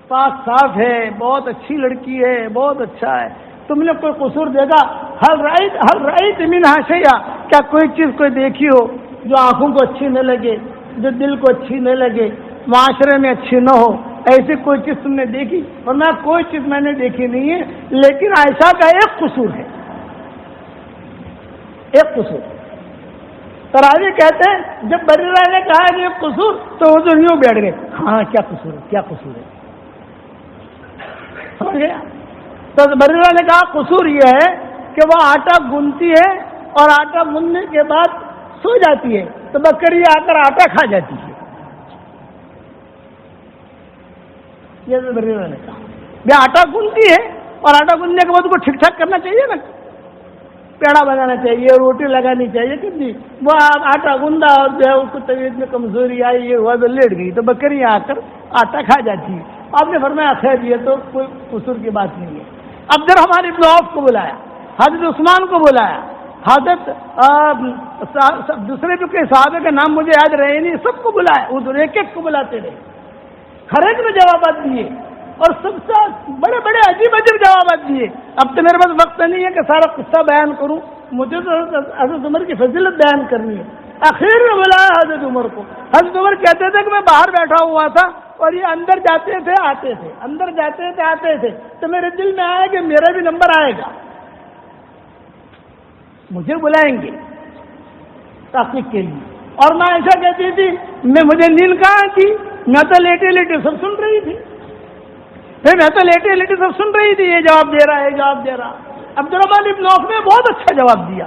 پاک صاف ہے، بہت اچھی لڑکی ہے، بہت اچھا ہے. تم نے کوئی قصور دیکھا؟ ہل رأیت منہا شیئا، کیا کوئی چیز کوئی دیکھی ہو جو آنکھوں کو اچھی نہ لگے، جو دل کو اچھی نہ لگے، معاشرے میں اچھی نہ ہو؟ ایسی کوئی چیز تم نے دیکھی؟ اور میں کوئی چیز میں نے دیکھی نہیں ہے، لیکن عائشہ کا ایک قصور ہے، ایک قصور. تراوی کہتے ہیں جب بریرہ نے کہا کہ ایک قصور تو حضور یوں بیٹھ گئے. ہاں کیا قصور ہے، کیا قصور ہے؟ سمجھ گیا؟ تو بریرہ نے کہا قصور یہ ہے کہ وہ آٹا گنتی ہے اور آٹا گننے کے بعد سو جاتی ہے تو بکری آ کر آٹا کھا جاتی ہے. یہ بریرہ نے کہا بھائی آٹا گنتی ہے اور آٹا گننے کے بعد کو ٹھیک ٹھاک کرنا چاہیے نا، پیڑا بنانا چاہیے، روٹی لگانی چاہیے. کتنی وہ آٹا گندا اور جو ہے اس کو طبیعت میں کمزوری آئی، یہ ہوا تو لیٹ گئی تو بکری آ کر آٹا کھا جاتی ہے. آپ نے فرمایا خیر یہ تو کوئی قصور کی بات نہیں ہے. عبد الرحمن ابن عوف کو بلایا، حضرت عثمان کو بلایا، حضرت دوسرے جو کہ صحابہ کے نام مجھے یاد رہے نہیں، سب کو بلایا. ادھر ایک ایک کو بلاتے رہے، ہر ایک نے جوابات دیے اور سب سے بڑے بڑے عجیب عجیب جوابات دیے. اب تو میرے پاس وقت نہیں ہے کہ سارا قصہ بیان کروں، مجھے تو حضرت عمر کی فضیلت بیان کرنی ہے. آخر میں بلایا حضرت عمر کو. حضرت عمر کہتے تھے کہ میں باہر بیٹھا ہوا تھا اور یہ اندر جاتے تھے آتے تھے، اندر جاتے تھے آتے تھے، تو میرے دل میں آیا کہ میرا بھی نمبر آئے گا، مجھے بلائیں گے تحقیق کے لیے. اور میں ایسا کہتی تھی مجھے نیند کہاں تھی، میں تو لیٹے لیٹے سب سن رہی تھی، میں تو لیٹے لیٹے سب سن رہی تھی. یہ جواب دے رہا ہے، جواب دے رہا. عبد الرحمن ابن عوف نے بہت اچھا جواب دیا.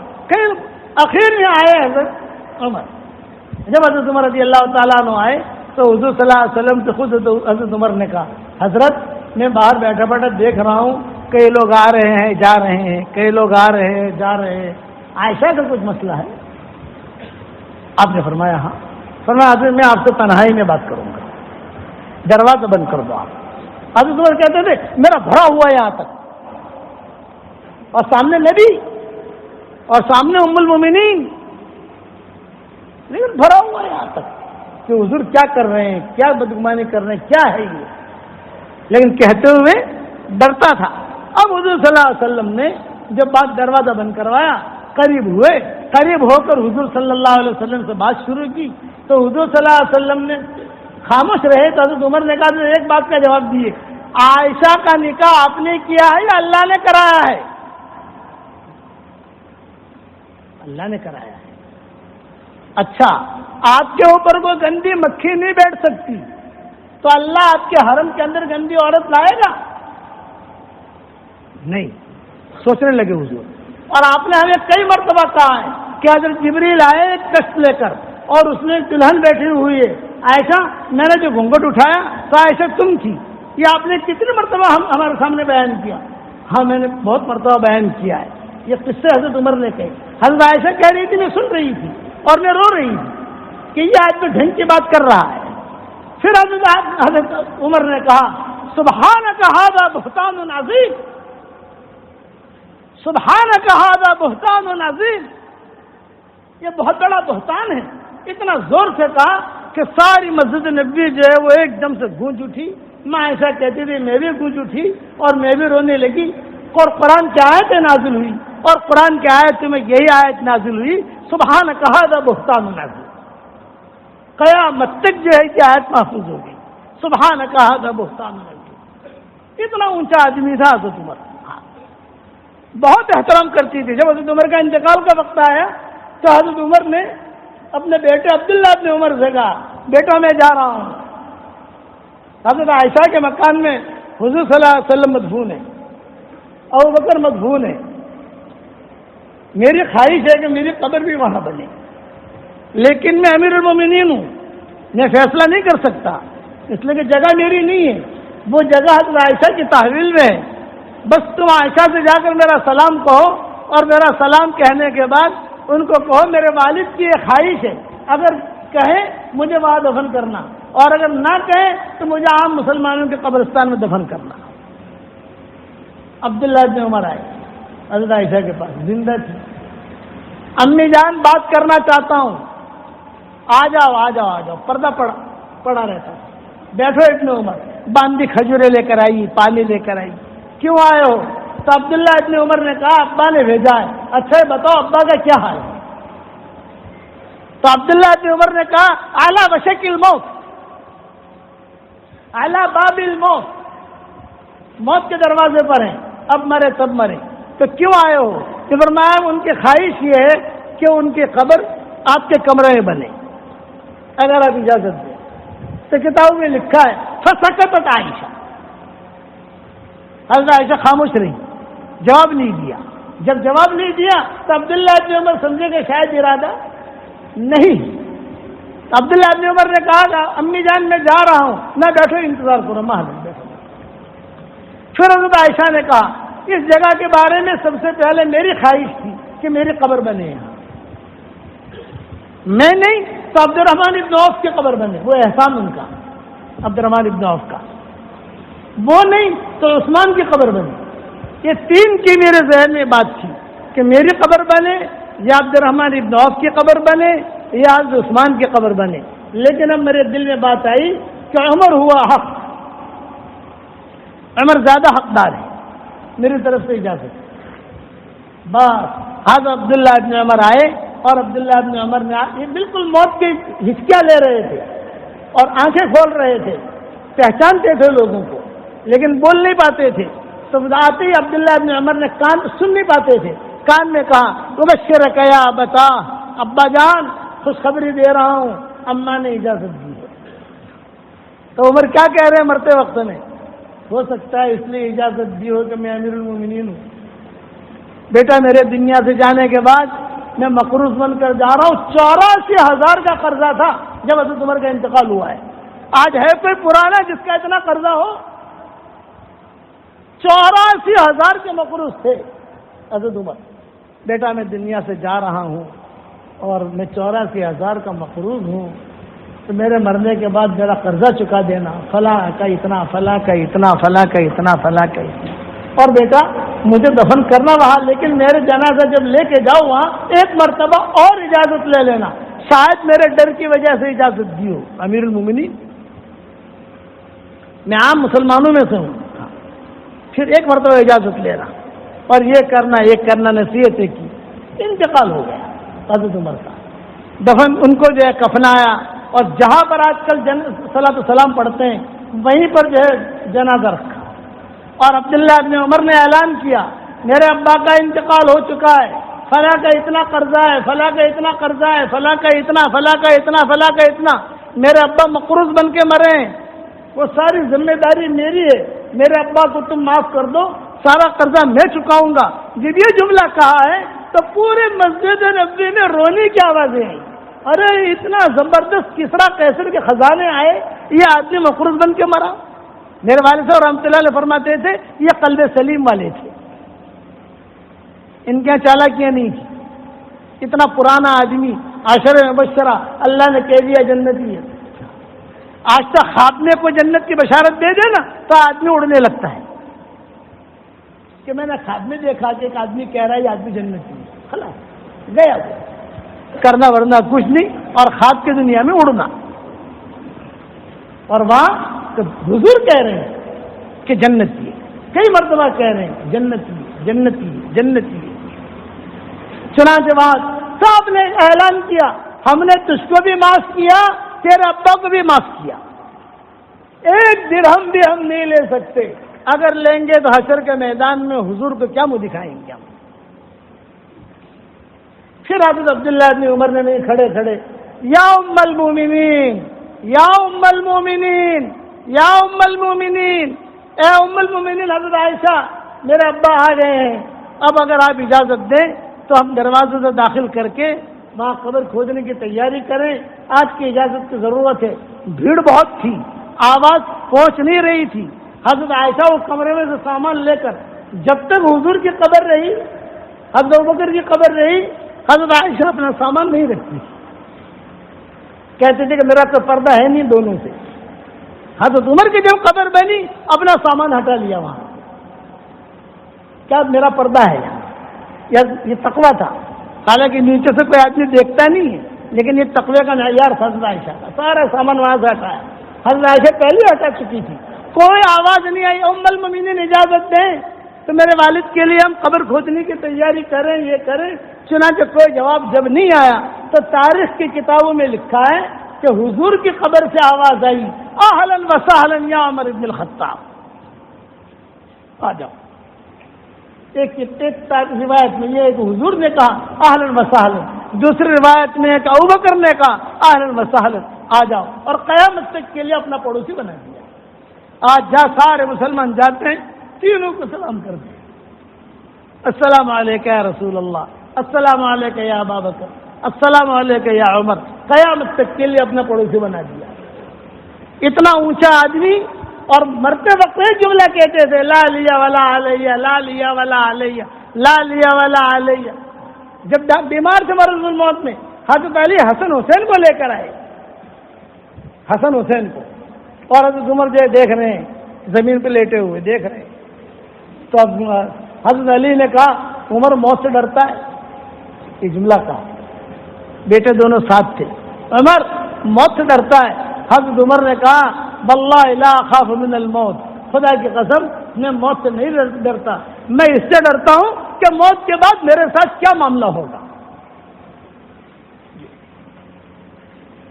آخر میں آئے حضرت عمر. جب حضرت عمر رضی اللہ تعالیٰ عنہ آئے تو حضور صلی اللہ علیہ وسلم سے خود حضرت عمر نے کہا حضرت میں باہر بیٹھا بیٹھا دیکھ رہا ہوں کئی لوگ آ رہے ہیں جا رہے ہیں، کئی لوگ آ رہے ہیں جا رہے ہیں، عائشہ کا کچھ مسئلہ ہے؟ آپ نے فرمایا ہاں. فرمایا حضرت میں آپ سے تنہائی میں بات کروں گا، دروازہ بند کر دو. آپ حضرت عمر کہتے تھے میرا بھرا ہوا یہاں تک، اور سامنے نبی اور سامنے ام المومنین، لیکن بھرا ہوا یہاں تک کہ حضور کیا کر رہے ہیں، کیا بدگمانی کر رہے ہیں، کیا ہے یہ. لیکن کہتے ہوئے ڈرتا تھا. اب حضور صلی اللہ علیہ وسلم نے جب بات دروازہ بند کروایا، قریب ہوئے، قریب ہو کر حضور صلی اللہ علیہ وسلم سے بات شروع کی تو حضور صلی اللہ علیہ وسلم نے خاموش رہے تو حضرت عمر نے کہا تو ایک بات کا جواب دیے، عائشہ کا نکاح آپ نے کیا ہے یا اللہ نے کرایا ہے؟ اللہ نے کرایا ہے۔ اچھا، آپ کے اوپر کوئی گندی مکھی نہیں بیٹھ سکتی تو اللہ آپ کے حرم کے اندر گندی عورت لائے گا؟ نہیں۔ سوچنے لگے حضور، اور آپ نے ہمیں کئی مرتبہ کہا ہے کہ حضرت جبریل آئے ایک کشت لے کر اور اس میں دلہن بیٹھی ہوئی ہے، عائشہ میں نے جو گھونگھٹ اٹھایا تو عائشہ تم تھی۔ یہ آپ نے کتنی مرتبہ ہمارے سامنے بیان کیا؟ ہاں میں نے بہت مرتبہ بیان کیا ہے۔ یہ قصے حضرت عمر نے کہے۔ حضرت عائشہ کہہ رہی تھی، میں سن رہی تھی اور میں رو رہی تھی کہ یہ آج تو ڈھنگ کی بات کر رہا ہے۔ پھر حضرت عمر نے کہا سبحانک ھذا بہتان عظیم، سبحانک ھذا بہتان عظیم، یہ بہت بڑا بہتان ہے۔ اتنا زور سے کہا کہ ساری مسجد نبوی جو ہے وہ ایک دم سے گونج اٹھی۔ میں ایسا کہتی تھی، میں بھی گونج اٹھی اور میں بھی رونے لگی۔ اور قرآن کی آیتیں نازل ہوئی اور قرآن کی آیت میں یہی آیت نازل ہوئی، سبحانک ھذا بہتان عظیم۔ قیامت تک جو ہے کہ آیت محفوظ ہوگی، سبحانک ھذا بہتان عظیم۔ اتنا اونچا آدمی تھا حضرت عمر، بہت احترام کرتی تھی۔ جب حضرت عمر کا انتقال کا وقت آیا تو حضرت عمر نے اپنے بیٹے عبداللہ ابن عمر سے کہا بیٹا میں جا رہا ہوں، حضرت عائشہ کے مکان میں حضور صلی اللہ علیہ وسلم مدفون ہے، ابوبکر مدفون ہے، میری خواہش ہے کہ میری قبر بھی وہاں بنے، لیکن میں امیر المومنین ہوں، میں فیصلہ نہیں کر سکتا، اس لیے کہ جگہ میری نہیں ہے، وہ جگہ حضرت عائشہ کی تحویل میں ہے۔ بس تم عائشہ سے جا کر میرا سلام کہو، اور میرا سلام کہنے کے بعد ان کو کہو میرے والد کی یہ خواہش ہے، اگر کہیں مجھے وہاں دفن کرنا، اور اگر نہ کہیں تو مجھے عام مسلمانوں کے قبرستان میں دفن کرنا۔ عبداللہ ابن عمر آئے حضرت عائشہ کے پاس، زندہ تھی۔ امی جان بات کرنا چاہتا ہوں، آ جاؤ آ جاؤ آ جاؤ۔ پردہ پڑا رہتا، بیٹھو ابن عمر۔ باندھی کھجورے لے کر آئی، پانی لے کر آئی۔ کیوں آئے ہو؟ تو عبداللہ ابن عمر نے کہا ابا نے بھیجا ہے۔ اچھا بتاؤ ابا کا کیا حال ہے؟ تو عبداللہ ابن عمر نے کہا اعلیٰ وشک الموت، اعلیٰ باب الموت، موت کے دروازے پر ہیں، اب مرے تب مرے۔ تو کیوں آئے ہو؟ کہ فرمایا ان کی خواہش یہ ہے کہ ان کی قبر آپ کے کمرے میں بنے، اگر آپ اجازت دیں۔ تو کتابوں میں لکھا ہے فسکتت عائشہ، حضرت عائشہ خاموش رہی، جواب نہیں دیا۔ جب جواب نہیں دیا تو عبداللہ ابن عمر سمجھے کہ شاید ارادہ نہیں۔ عبداللہ ابن عمر نے کہا امی جان میں جا رہا ہوں، میں بیٹھو انتظار کرو، محل بیٹھو۔ پھر حضرت عائشہ نے کہا اس جگہ کے بارے میں سب سے پہلے میری خواہش تھی کہ میری قبر بنے یہاں، میں نہیں تو عبد الرحمن ابن عوف کی قبر بنے، وہ احسان ان کا، عبد الرحمن ابن عوف کا، وہ نہیں تو عثمان کی قبر بنے۔ یہ تین کی میرے ذہن میں بات تھی کہ میری قبر بنے یا عبد الرحمن ابن عوف کی قبر بنے یا حضرت عثمان کی قبر بنے، لیکن اب میرے دل میں بات آئی کہ عمر ہوا حق، عمر زیادہ حقدار ہے، میری طرف سے اجازت۔ بس حضرت عبداللہ ابن عمر آئے اور عبداللہ ابن عمر نے یہ بالکل موت کی ہچکیاں لے رہے تھے اور آنکھیں کھول رہے تھے، پہچانتے تھے لوگوں کو لیکن بول نہیں پاتے تھے۔ تو آتے ہی عبداللہ ابن عمر نے کان سن نہیں پاتے تھے، کان میں کہا مبشرک یا بتا، ابا جان خوشخبری دے رہا ہوں، اماں نے اجازت دی ہے۔ تو عمر کیا کہہ رہے ہیں مرتے وقت میں؟ ہو سکتا ہے اس لیے اجازت دی ہو کہ میں امیر المومنین ہوں، بیٹا میرے دنیا سے جانے کے بعد میں مقروض بن کر جا رہا ہوں۔ 84,000 کا قرضہ تھا جب حضرت عمر کا انتقال ہوا ہے۔ آج ہے کوئی پرانا جس کا اتنا قرضہ ہو؟ 84,000 کے مقروض تھے حضرت عمر۔ بیٹا میں دنیا سے جا رہا ہوں اور میں 84,000 کا مقروض ہوں، تو میرے مرنے کے بعد میرا قرضہ چکا دینا، فلاں کا اتنا، فلاں کا اتنا، فلاں کا اتنا، فلاں کا اتنا، اور بیٹا مجھے دفن کرنا وہاں، لیکن میرے جنازہ جب لے کے جاؤ وہاں ایک مرتبہ اور اجازت لے لینا، شاید میرے ڈر کی وجہ سے اجازت دی ہو، امیر المومنین میں عام مسلمانوں میں سے ہوں، پھر ایک مرتبہ اجازت لینا اور یہ کرنا نصیحتیں کی۔ انتقال ہو گیا حضرت عمر کا، دفن ان کو جو ہے کفنایا، اور جہاں پر آج کل صلاۃ السلام پڑھتے ہیں وہیں پر جو ہے جنازہ رکھا. اور عبداللہ ابن عمر نے اعلان کیا میرے ابا کا انتقال ہو چکا ہے، فلاں کا اتنا قرضہ ہے، فلاں کا اتنا قرضہ ہے، فلاں کا اتنا، فلاں کا اتنا، فلاں کا اتنا، میرے ابا مقروض بن کے مرے ہیں، وہ ساری ذمہ داری میری ہے، میرے ابا کو تم معاف کر دو، سارا قرضہ میں چکاؤں گا. جب یہ جملہ کہا ہے تو پورے مسجد نبوی میں رونے کی آوازیں آئیں. ارے اتنا زبردست کسرا قیصر کے خزانے آئے، یہ آدمی مقروض بن کے مرا. میرے والد صاحب رحمۃ اللہ علیہ فرماتے تھے یہ قلب سلیم والے تھے، ان کے چالاکیاں نہیں تھی. اتنا پرانا آدمی، عاشرہ مبشرہ، اللہ نے کہہ دیا جنتی ہے. آج تک خواب میں کوئی جنت کی بشارت دے دے نا تو آدمی اڑنے لگتا ہے کہ میں نے خواب میں دیکھا کہ ایک آدمی کہہ رہا ہے یہ آدمی جنتی ہے. خلاص گیا کرنا ورنہ کچھ نہیں، اور خواب کی دنیا میں اڑنا. اور وہاں حضور کہہ رہے ہیں کہ جنتی ہے، کئی مرتبہ کہہ رہے ہیں جنتی جنتی جنتی. چنانچہ بعد صاحب نے اعلان کیا ہم نے تجھ کو بھی معاف کیا، تیرے ابا کو بھی معاف کیا، ایک درہم بھی ہم نہیں لے سکتے، اگر لیں گے تو حشر کے میدان میں حضور کو کیا منہ دکھائیں گے ہم. پھر حضرت عبداللہ بن عمر نے نہیں کھڑے کھڑے یا ام المومنین، یا ام المومنین، یا ام المومنین، اے ام المومنین حضرت عائشہ میرے ابا آ گئے ہیں، اب اگر آپ اجازت دیں تو ہم دروازے سے داخل کر کے وہاں قبر کھودنے کی تیاری کریں. آج کی اجازت کی ضرورت ہے، بھیڑ بہت تھی، آواز پہنچ نہیں رہی تھی. حضرت عائشہ وہ کمرے میں سے سامان لے کر جب تک حضور کی قبر رہی، حضرت ابوبکر کی قبر رہی، حضرت عائشہ اپنا سامان نہیں رکھتی، کہتے تھے کہ میرا تو پردہ ہے نہیں دونوں سے. حضرت عمر کی جب قبر بنی اپنا سامان ہٹا لیا وہاں، کیا میرا پردہ ہے یہاں. یہ تقویٰ تھا، حالانکہ نیچے سے کوئی آدمی دیکھتا نہیں ہے، لیکن یہ تقوی کا معیار تھا. حضرت عائشہ کا سارا سامان وہاں سے ہٹایا. حضرت عائشہ پہلے ہٹا چکی تھی، کوئی آواز نہیں آئی ام المومنین اجازت دیں تو میرے والد کے لیے ہم قبر کھودنے کی تیاری کریں، یہ کریں. چنانچہ کوئی جواب جب نہیں آیا تو تاریخ کی کتابوں میں لکھا ہے کہ حضور کی قبر سے آواز آئی اہلا وسہلا یا عمر بن الخطاب، آ جاؤ. ایک روایت میں یہ کہ حضور نے کہا اہلا وسہلا، دوسری روایت میں ایک ابوبکر نے کہا اہلا وسہلا آ جاؤ، اور قیامت تک کے لیے اپنا پڑوسی بنا دیا. آج جہاں سارے مسلمان جاتے ہیں تینوں کو سلام کرتے ہیں، السلام علیکم یا رسول اللہ، السلام علیکم یا ابا بکر، السلام علیکم یا عمر. قیامت تک کے لیے اپنا پڑوسی بنا دیا. اتنا اونچا آدمی، اور مرتے وقت ایک جملہ کہتے تھے لا لیا ولا علیہ، لا لیا ولا علیہ، لا لیا ولا علیہ. جب بیمار تھے مرض الموت میں حضرت علی حسن حسین کو لے کر آئے، حسن حسین کو، اور حضرت عمر جو دیکھ رہے ہیں زمین پہ لیٹے ہوئے دیکھ رہے ہیں. تو اب حضرت علی نے کہا عمر موت سے ڈرتا ہے، یہ جملہ کہا. بیٹے دونوں ساتھ تھے. عمر موت سے ڈرتا ہے. حضرت عمر نے کہا واللہ لا اخاف من الموت، خدا کی قسم میں موت سے نہیں ڈرتا، میں اس سے ڈرتا ہوں کہ موت کے بعد میرے ساتھ کیا معاملہ ہوگا،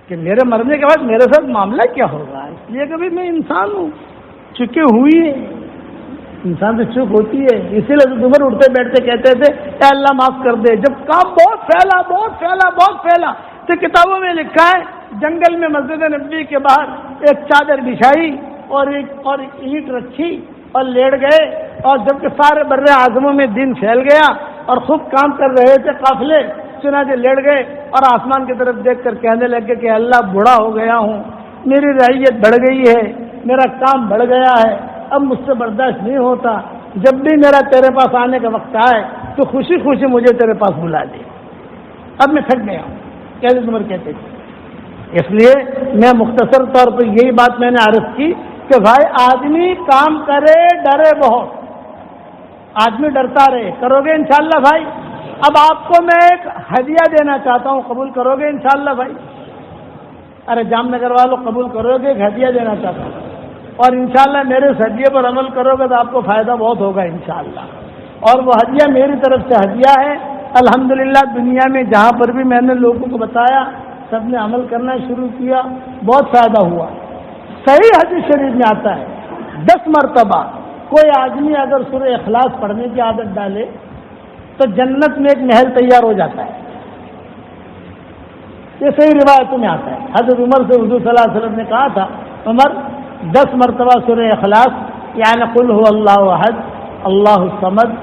کہ میرے مرنے کے بعد میرے ساتھ معاملہ کیا ہوگا. اس لیے کہ میں انسان ہوں، چکے ہوئی ہے، انسان سے چپ ہوتی ہے. اسی لیے عمر اٹھتے بیٹھتے کہتے تھے اے اللہ معاف کر دے. جب کام بہت پھیلا تو کتابوں میں لکھا ہے جنگل میں مسجد نبوی کے باہر ایک چادر بچھائی اور ایک اینٹ رکھی اور لیٹ گئے. اور جبکہ سارے بر اعظموں میں دن پھیل گیا اور خوب کام کر رہے تھے قافلے، چنانچہ لیٹ گئے اور آسمان کی طرف دیکھ کر کہنے لگے کہ اللہ بوڑھا ہو گیا ہوں، میری رعیت بڑھ گئی ہے، میرا کام بڑھ گیا ہے، اب مجھ سے برداشت نہیں ہوتا، جب بھی میرا تیرے پاس آنے کا وقت آئے تو خوشی خوشی مجھے تیرے پاس بلا دے، اب میں تھک گیا ہوں. کیسے عمر کہتے تھے. اس لیے میں مختصر طور پر یہی بات میں نے عرض کی کہ بھائی آدمی کام کرے ڈرے بہت، آدمی ڈرتا رہے. کرو گے انشاءاللہ بھائی؟ اب آپ کو میں ایک ہدیہ دینا چاہتا ہوں، قبول کرو گے انشاءاللہ بھائی؟ ارے جام نگر والوں قبول کرو گے؟ ایک ہدیہ دینا چاہتا ہوں، اور انشاءاللہ میرے اس ہدیے پر عمل کرو گے تو آپ کو فائدہ بہت ہوگا انشاءاللہ. اور وہ ہدیہ میری طرف سے ہدیہ ہے. الحمدللہ دنیا میں جہاں پر بھی میں نے لوگوں کو بتایا سب نے عمل کرنا شروع کیا، بہت فائدہ ہوا۔ صحیح حدیث شریف میں آتا ہے 10 مرتبہ کوئی آدمی اگر سورہ اخلاص پڑھنے کی عادت ڈالے تو جنت میں ایک محل تیار ہو جاتا ہے۔ یہ صحیح روایتوں میں آتا ہے۔ حضرت عمر سے حضور صلی اللہ علیہ وسلم نے کہا تھا، عمر 10 مرتبہ سورہ اخلاص یعنی قل هو اللہ احد اللہ الصمد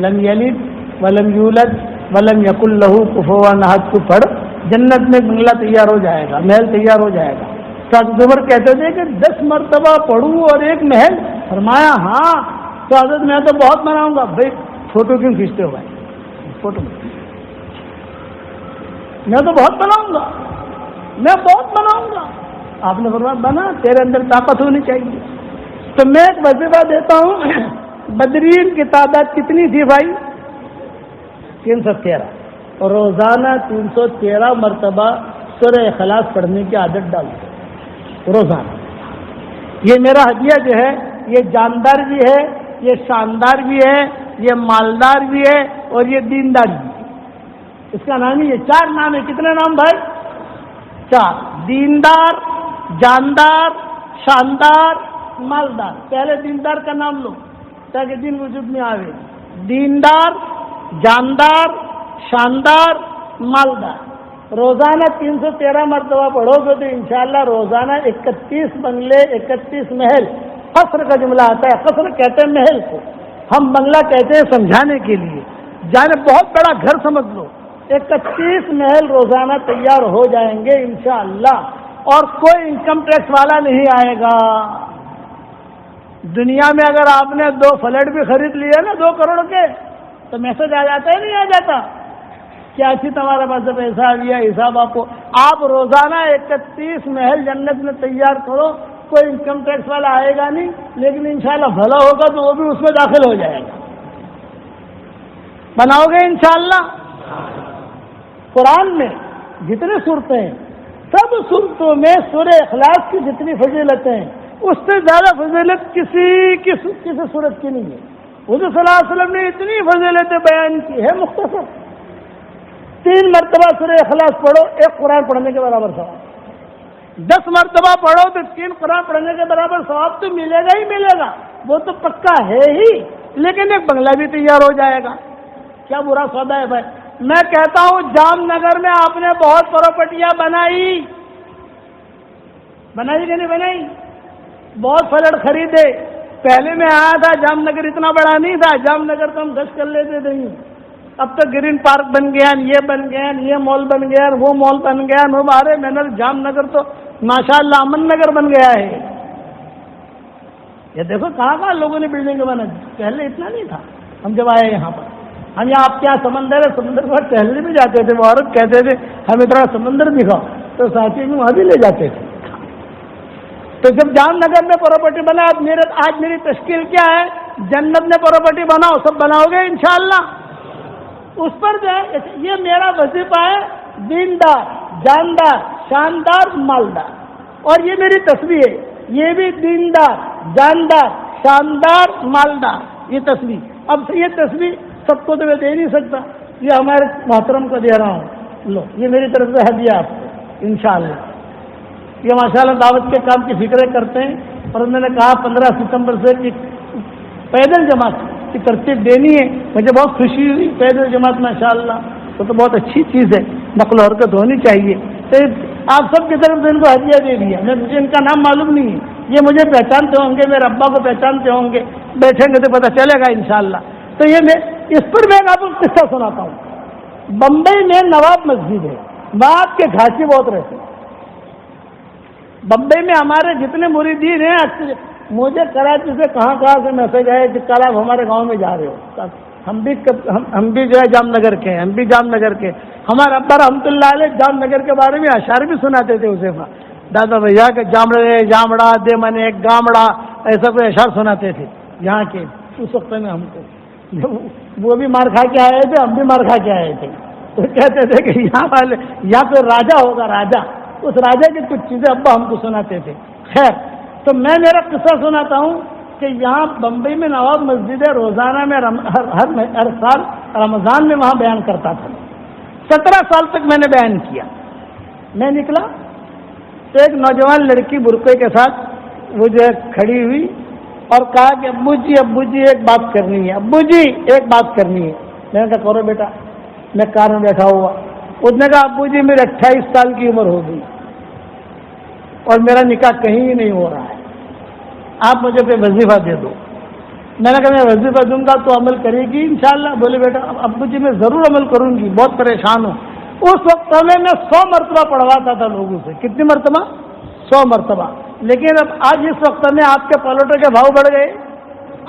لم یلد ولم یولد ولم یکن لہ کفوا احد کو پڑھ، جنت میں بنگلہ تیار ہو جائے گا، محل تیار ہو جائے گا۔ حضرت عمر کہتے تھے کہ 10 مرتبہ پڑھوں اور ایک محل؟ فرمایا ہاں۔ تو حضرت میں تو بہت بناؤں گا۔ بھائی فوٹو کیوں کھینچتے ہو بھائی؟ فوٹو میں تو بہت بناؤں گا، میں بہت بناؤں گا۔ آپ نے فرمایا بنا، تیرے اندر طاقت ہونی چاہیے۔ تو میں ایک وظیفہ دیتا ہوں، بدرین کی تعداد کتنی تھی بھائی؟ 313۔ اور روزانہ 313 مرتبہ سورہ اخلاص پڑھنے کی عادت ڈالو روزانہ۔ یہ میرا ہدیہ جو ہے یہ جاندار بھی ہے، یہ شاندار بھی ہے، یہ مالدار بھی ہے اور یہ دیندار بھی ہے۔ اس کا نام ہی یہ 4 نام ہے۔ کتنے نام بھائی؟ 4۔ دیندار، جاندار، شاندار، مالدار۔ پہلے دیندار کا نام لو تاکہ دین وجود میں آوے۔ دیندار، جاندار، شاندار، مالدار۔ روزانہ 313 مرتبہ پڑھو گے تو انشاءاللہ روزانہ 31 بنگلے، 31 محل۔ قصر کا جملہ آتا ہے، قصر کہتے ہیں محل کو، ہم بنگلہ کہتے ہیں سمجھانے کے لیے، جانے بہت بڑا گھر سمجھ لو۔ 31 محل روزانہ تیار ہو جائیں گے انشاءاللہ، اور کوئی انکم ٹیکس والا نہیں آئے گا۔ دنیا میں اگر آپ نے 2 فلیٹ بھی خرید لیے نا 2 کروڑ کے تو میسج آ جاتا ہے نہیں آ جاتا؟ کیا چیز تمہارے پاس سے پیسہ آ گیا، حساب آپ روزانہ 31 محل جنت میں تیار کرو، کوئی انکم ٹیکس والا آئے گا نہیں، لیکن انشاءاللہ بھلا ہوگا تو وہ بھی اس میں داخل ہو جائے گا۔ بناؤ گے انشاءاللہ؟ قرآن میں جتنے صورتیں ہیں سب صورتوں میں سورہ اخلاص کی جتنی فضیلتیں ہیں اس سے زیادہ فضیلت کسی صورت کی نہیں ہے۔ حضور صلی اللہ علیہ وسلم نے اتنی فضیلتیں بیان کی ہے مختصر۔ 3 مرتبہ سورہ اخلاص پڑھو، 1 قرآن پڑھنے کے برابر ثواب۔ 10 مرتبہ پڑھو تو 3 قرآن پڑھنے کے برابر ثواب تو ملے گا ہی ملے گا، وہ تو پکا ہے ہی، لیکن ایک بنگلہ بھی تیار ہو جائے گا۔ کیا برا سودا ہے بھائی؟ میں کہتا ہوں جام نگر میں آپ نے بہت پراپرٹیاں بنائی کہ نہیں بنائی؟ بہت فلیٹ خریدے۔ پہلے میں آیا تھا جام نگر اتنا بڑا نہیں تھا، جام نگر تو ہم گشت کر لیتے تھے، اب تو گرین پارک بن گیا، یہ بن گیا، یہ مال بن گیا، وہ مال بن گیا، ہمارے محنت جام نگر تو ماشاءاللہ امن نگر بن گیا ہے۔ یہ دیکھو کہاں لوگوں نے بلڈنگ بنا، پہلے اتنا نہیں تھا۔ ہم جب آئے یہاں پر، ہم یہاں آپ کے یہاں سمندر ہے، سمندر پر ٹہلنے بھی جاتے تھے، وہ عورت کہتے تھے ہم اتنا سمندر دکھاؤ، تو ساتھی میں وہاں بھی لے جاتے تھے۔ تو جب جام نگر میں پراپرٹی بنا، آج میری تشکیل کیا ہے؟ جنت میں پراپرٹی بناؤ، سب بناؤ گے انشاءاللہ؟ اس پر جو ہے یہ میرا وظیفہ ہے، دیندار، جاندار، شاندار، مالدار، اور یہ میری تصویر ہے، یہ بھی دیندار، جاندار، شاندار، مالدار، یہ تصویر۔ اب یہ تصویر سب کو تو میں دے نہیں سکتا، یہ ہمارے محترم کو دے رہا ہوں، لو یہ میری طرف سے ہدیہ آپ کو انشاءاللہ۔ یہ ماشاءاللہ دعوت کے کام کی فکریں کرتے ہیں، اور انہوں نے کہا 15 ستمبر سے پیدل جماعت کی ترتیب دینی ہے۔ مجھے بہت خوشی ہوئی، پیدل جماعت ماشاءاللہ وہ تو بہت اچھی چیز ہے، نقل و حرکت ہونی چاہیے۔ تو آپ سب کی طرف سے ان کو ہدیہ دے دیا۔ مجھے ان کا نام معلوم نہیں ہے، یہ مجھے پہچانتے ہوں گے، میرے ابا کو پہچانتے ہوں گے، بیٹھیں گے تو پتہ چلے گا انشاءاللہ۔ تو یہ میں اس پر میں آپ کو قصہ سناتا ہوں۔ بمبئی میں نواب مسجد ہے، وہاں کے گھاسی بہت رہتے ہیں۔ بمبئی میں ہمارے جتنے مریدین ہیں، مجھے کراچی سے کہاں سے میسج آئے کہ کل آپ ہمارے گاؤں میں جا رہے ہو۔ ہم بھی جو ہے جام نگر کے ہیں، ہم بھی جام نگر کے۔ ہمارے ابا رحمۃ اللہ علیہ جام نگر کے بارے میں اشعار بھی سناتے تھے اسے، دادا بھیا کے جامڑا دے من ایک گامڑا، ایسا کوئی اشعار سناتے تھے یہاں کے اس وقت میں ہم کو۔ وہ بھی مار کھا کے آئے تھے، ہم بھی مار کھا کے آئے تھے۔ تو کہتے تھے کہ یہاں پہ راجا ہوگا، راجا، اس راجا کی کچھ چیزیں ابا ہم کو سناتے تھے۔ خیر، تو میں میرا قصہ سناتا ہوں کہ یہاں بمبئی میں نواب مسجد ہے، روزانہ میں ہر سال رمضان میں وہاں بیان کرتا تھا۔ 17 سال تک میں نے بیان کیا، میں نکلا تو ایک نوجوان لڑکی برقعے کے ساتھ وہ جو ہے کھڑی ہوئی اور کہا کہ ابو جی ایک بات کرنی ہے، ابو جی ایک بات کرنی ہے۔ میں نے کہا کرو بیٹا، میں کار میں بیٹھا ہوا۔ اس نے کہا ابو جی میری 28 سال کی عمر ہو گئی اور میرا نکاح کہیں ہی نہیں ہو رہا ہے، آپ مجھے کوئی وظیفہ دے دو۔ میں نے کہا میں وظیفہ دوں گا تو عمل کرے گی انشاءاللہ؟ بولے بیٹا ابو جی میں ضرور عمل کروں گی، بہت پریشان ہوں۔ اس وقت میں 100 مرتبہ پڑھواتا تھا لوگوں سے۔ کتنی مرتبہ؟ 100 مرتبہ۔ لیکن اب آج اس وقت میں آپ کے پلاٹوں کے بھاؤ بڑھ گئے،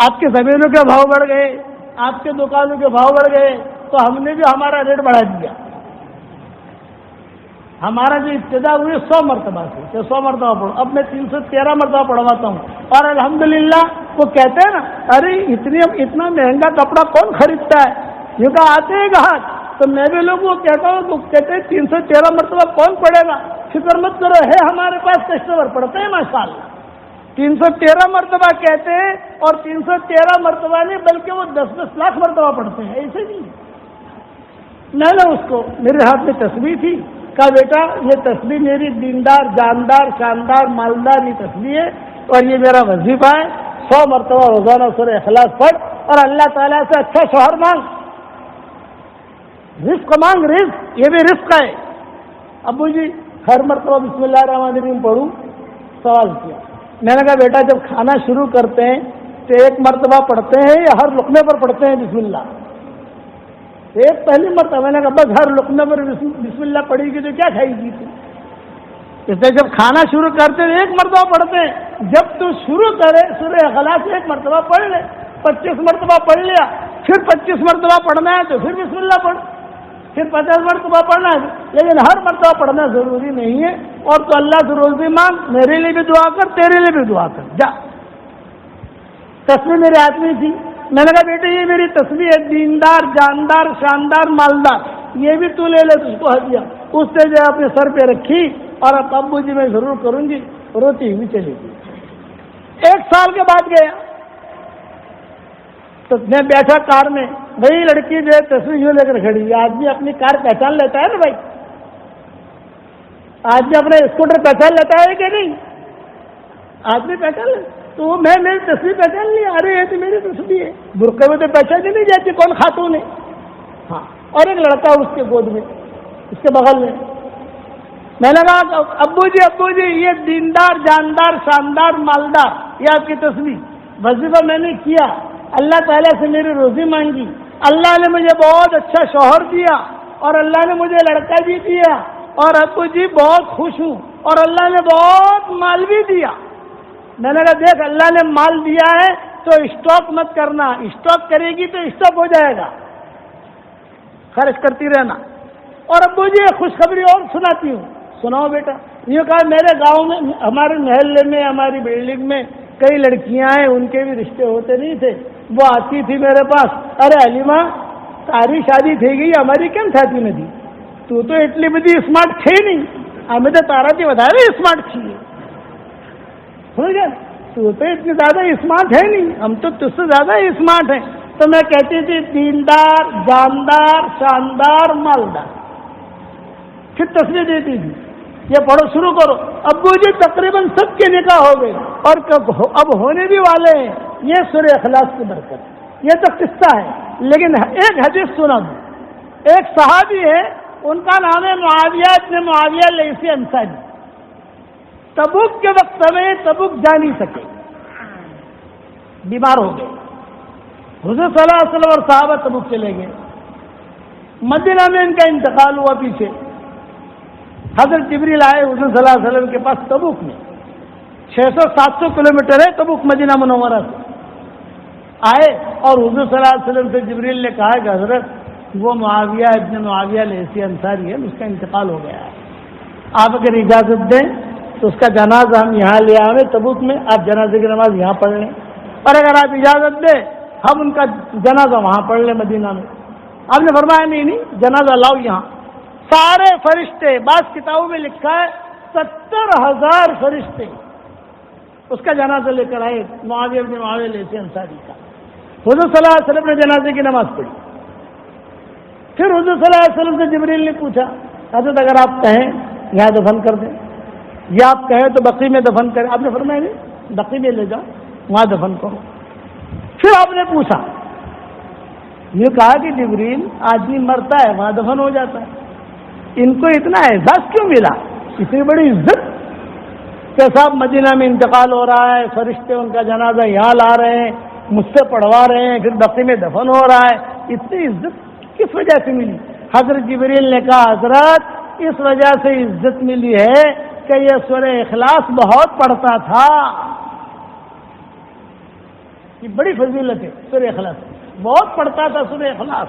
آپ کی زمینوں کے بھاؤ بڑھ گئے، آپ کے دکانوں کے بھاؤ بڑھ گئے، تو ہم نے بھی ہمارا ریٹ بڑھا دیا۔ ہمارا جو ابتدا ہوئی 100 مرتبہ سے، کہ 100 مرتبہ پڑھو، اب میں 313 مرتبہ پڑھواتا ہوں۔ اور الحمدللہ وہ کہتے ہیں نا، ارے اتنا مہنگا کپڑا کون خریدتا ہے، یوں کہ آتے ہیں گاہک، تو میں بھی لوگوں کو کہتا ہوں، تو کہتے ہیں 313 مرتبہ کون پڑھے گا؟ فکر مت کرو، ہے ہمارے پاس کسٹمر پڑھتے ہیں ماشاءاللہ۔ 313 مرتبہ کہتے ہیں، اور 313 مرتبہ نہیں بلکہ وہ 10 لاکھ مرتبہ پڑھتے ہیں، ایسے نہیں۔ میں نے اس کو، میرے ہاتھ میں تسبیح تھی، کہا بیٹا یہ تسبیح میری دیندار جاندار شاندار مالدار یہ تسبیح ہے، اور یہ میرا وظیفہ ہے، 100 مرتبہ روزانہ سورہ اخلاص پڑھ، اور اللہ تعالیٰ سے اچھا شوہر مانگ، رزق مانگ، رزق یہ بھی رزق ہے۔ ابو جی ہر مرتبہ بسم اللہ الرحمن الرحیم پڑھوں؟ سوال کیا۔ میں نے کہا بیٹا جب کھانا شروع کرتے ہیں تو ایک مرتبہ پڑھتے ہیں یا ہر لقمے پر پڑھتے ہیں بسم اللہ؟ ایک پہلی مرتبہ۔ میں نے کہا بس ہر لقمے پر بسم اللہ پڑھی گی تو کیا کھائے گی تو؟ اس لیے جب کھانا شروع کرتے ہیں ایک مرتبہ پڑھتے ہیں، جب تو شروع کرے سورہ اخلاص ایک مرتبہ پڑھ لے، 25 مرتبہ پڑھ لیا، پھر 25 مرتبہ پڑھنا ہے تو پھر بسم اللہ پڑھ، پھر 50 مرتبہ پڑھنا ہے، لیکن ہر مرتبہ پڑھنا ضروری نہیں ہے۔ اور تو اللہ سے روزی مانگ، میرے لیے بھی دعا کر، تیرے لیے بھی دعا کر، جا۔ تسبیح میرے ہاتھ میں تھی، میں نے کہا بیٹے یہ میری تسبیح ہے، دیندار جاندار شاندار مالدار، یہ بھی تو لے لے، اس کو ہدیہ۔ اس نے جو اپنے سر پہ رکھی، اور اب ابو جی میں ضرور کروں گی، روتی ہوئی چلی گئی۔ 1 سال کے بعد گیا تو میں بیٹھا کار میں، وہی لڑکی جو ہے تصویر یوں لے کر کھڑی ہے۔ آدمی اپنی کار پہچان لیتا ہے نا بھائی، آدمی اپنے اسکوٹر پہچان لیتا ہے کہ نہیں؟ آدمی پہچان لے تو میں میری تصویر پہچان لی، ارے یہ تو میری تصویر ہے، برقعے میں تو پہچانی نہیں جاتی کون خاتون ہے۔ ہاں، اور ایک لڑکا اس کے گود میں، اس کے بغل میں۔ میں نے کہا ابو جی یہ دیندار جاندار شاندار مالدار یہ آپ کی تصویر، وظیفہ میں نے کیا، اللہ تعالیٰ سے میری روزی مانگی، اللہ نے مجھے بہت اچھا شوہر دیا، اور اللہ نے مجھے لڑکا بھی دیا، اور ابو جی بہت خوش ہوں، اور اللہ نے بہت مال بھی دیا۔ میں نے کہا دیکھ اللہ نے مال دیا ہے تو اسٹاک مت کرنا، اسٹاک کرے گی تو اسٹاک ہو جائے گا، خرچ کرتی رہنا۔ اور ابو جی خوشخبری اور سناتی ہوں، سناؤ بیٹا۔ یہ کہا میرے گاؤں میں، ہمارے محلے میں، ہماری بلڈنگ میں کئی لڑکیاں ہیں، ان کے بھی رشتے ہوتے نہیں تھے، وہ آتی تھی میرے پاس، ارے علیمہ تاری شادی تھی گئی، ہماری کیم شادی نہیں تھی، تو اتنی بڑی اسمارٹ تھی نہیں، ہمیں تو تارا تھی بتا رہے اسمارٹ تھی، سمجھ گئے؟ تو اتنی زیادہ اسمارٹ ہے نہیں، ہم تو تجھ سے زیادہ اسمارٹ ہیں۔ تو میں کہتی تھی دیندار جاندار شاندار مالدار، پھر تصویر دیتی تھی یہ پڑھو شروع کرو۔ ابو جی تقریباً سب کے نکاح ہو گئے، اور اب ہونے بھی والے ہیں، یہ سورہ اخلاص کی برکت۔ یہ تو قصہ ہے، لیکن ایک حدیث سنا دوں۔ ایک صحابی ہے، ان کا نام ہے معاویہ ابن معاویہ لیثی انصاری۔ تبوک کے وقت میں تبوک جا نہیں سکے، بیمار ہو گئے، حضور صلی اللہ علیہ وسلم اور صحابہ تبوک چلے گئے، مدینہ میں ان کا انتقال ہوا۔ پیچھے حضرت جبریل آئے حضور صلی اللہ علیہ وسلم کے پاس تبوک میں، 600-700 کلومیٹر ہے تبوک مدینہ منورہ سے، آئے اور حضور صلی اللہ علیہ وسلم سے جبریل نے کہا کہ حضرت وہ معاویہ ابن معاویہ لیثی انصاری ہے، اس کا انتقال ہو گیا ہے، آپ اگر اجازت دیں تو اس کا جنازہ ہم یہاں لے آئیں تبوک میں، آپ جنازے کی نماز یہاں پڑھ لیں، اور اگر آپ اجازت دیں ہم ان کا جنازہ وہاں پڑھ لیں مدینہ میں۔ آپ نے فرمایا نہیں جنازہ لاؤ یہاں۔ سارے فرشتے، بعض کتابوں میں لکھا ہے 70,000 فرشتے اس کا جنازہ لے کر آئے، معاویہ ابن معاویہ لیثی انصاری کا۔ حضور صلی اللہ علیہ وسلم نے جنازے کی نماز پڑھی، پھر حضور صلی اللہ علیہ وسلم سے جبریل نے پوچھا حضرت اگر آپ کہیں یہاں دفن کر دیں، یا آپ کہیں تو بقی میں دفن کریں. آپ نے فرمایا نہیں، بقی میں لے جاؤ، وہاں دفن کرو. پھر آپ نے پوچھا، یہ کہا کہ جبریل آدمی مرتا ہے وہاں دفن ہو جاتا ہے. ان کو اتنا اعزاز کیوں ملا، اتنی بڑی عزت کہ صاحب مدینہ میں انتقال ہو رہا ہے، فرشتے ان کا جنازہ یہاں لا رہے ہیں، مجھ سے پڑھوا رہے ہیں، پھر بقی میں دفن ہو رہا ہے. اتنی عزت کس وجہ سے ملی؟ حضرت جبریل نے کہا حضرت اس وجہ سے عزت ملی ہے کہ یہ سورہ اخلاص بہت پڑھتا تھا. یہ بڑی فضیلت ہے، سورہ اخلاص بہت پڑھتا تھا سورہ اخلاص.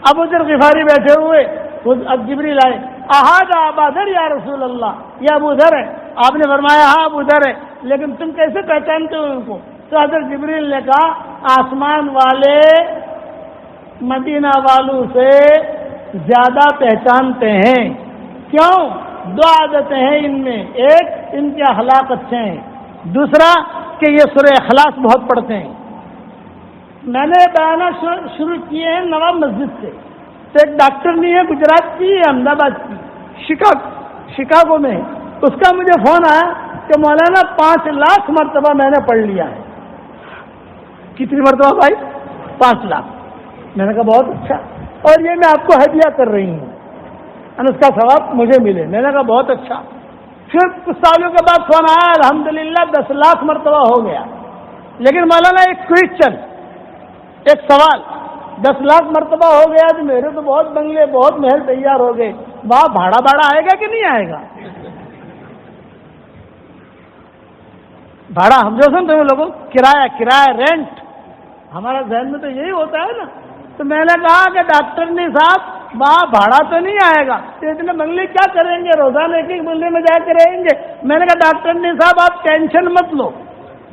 ابو ذر غفاری بیٹھے ہوئے، اب جبریل آئے، احاذا ابا ذر یا رسول اللہ، یہ ابو ذر ہے. آپ نے فرمایا ہاں ابو ذر ہے، لیکن تم کیسے پہچانتے ہو ان کو؟ تو حضرت جبریل نے کہا آسمان والے مدینہ والوں سے زیادہ پہچانتے ہیں. کیوں؟ دو عادتیں ہیں ان میں، ایک ان کے اخلاق اچھے ہیں، دوسرا کہ یہ سورہ اخلاص بہت پڑھتے ہیں. میں نے بیانات شروع کیے ہیں نواب مسجد سے. تو ایک ڈاکٹر نہیں ہے گجرات کی، احمد آباد کی، شکاگو میں، اس کا مجھے فون آیا کہ مولانا 5 لاکھ مرتبہ میں نے پڑھ لیا ہے. کتنی مرتبہ بھائی؟ 5 لاکھ. میں نے کہا بہت اچھا، اور یہ میں آپ کو ہدیہ کر رہی ہوں، اس کا ثواب مجھے ملے. میں نے کہا بہت اچھا. پھر کچھ سالوں کے بعد فون آیا، الحمدللہ 10 لاکھ مرتبہ ہو گیا. لیکن مولانا ایک کوئسچن، ایک سوال، 10 لاکھ مرتبہ ہو گیا تو میرے تو بہت بنگلے بہت محل تیار ہو گئے، وہاں بھاڑا آئے گا کہ نہیں آئے گا؟ بھاڑا ہم جو سنتے ہیں لوگوں، کرایہ رینٹ، ہمارا ذہن میں تو یہی ہوتا ہے نا. تو میں نے کہا کہ ڈاکٹر نے صاحب وہاں بھاڑا تو نہیں آئے گا، تو اتنے بنگلے کیا کریں گے، روزانہ ایک بنگلے میں جا کے رہیں گے. میں نے کہا ڈاکٹر نے صاحب آپ ٹینشن مت لو،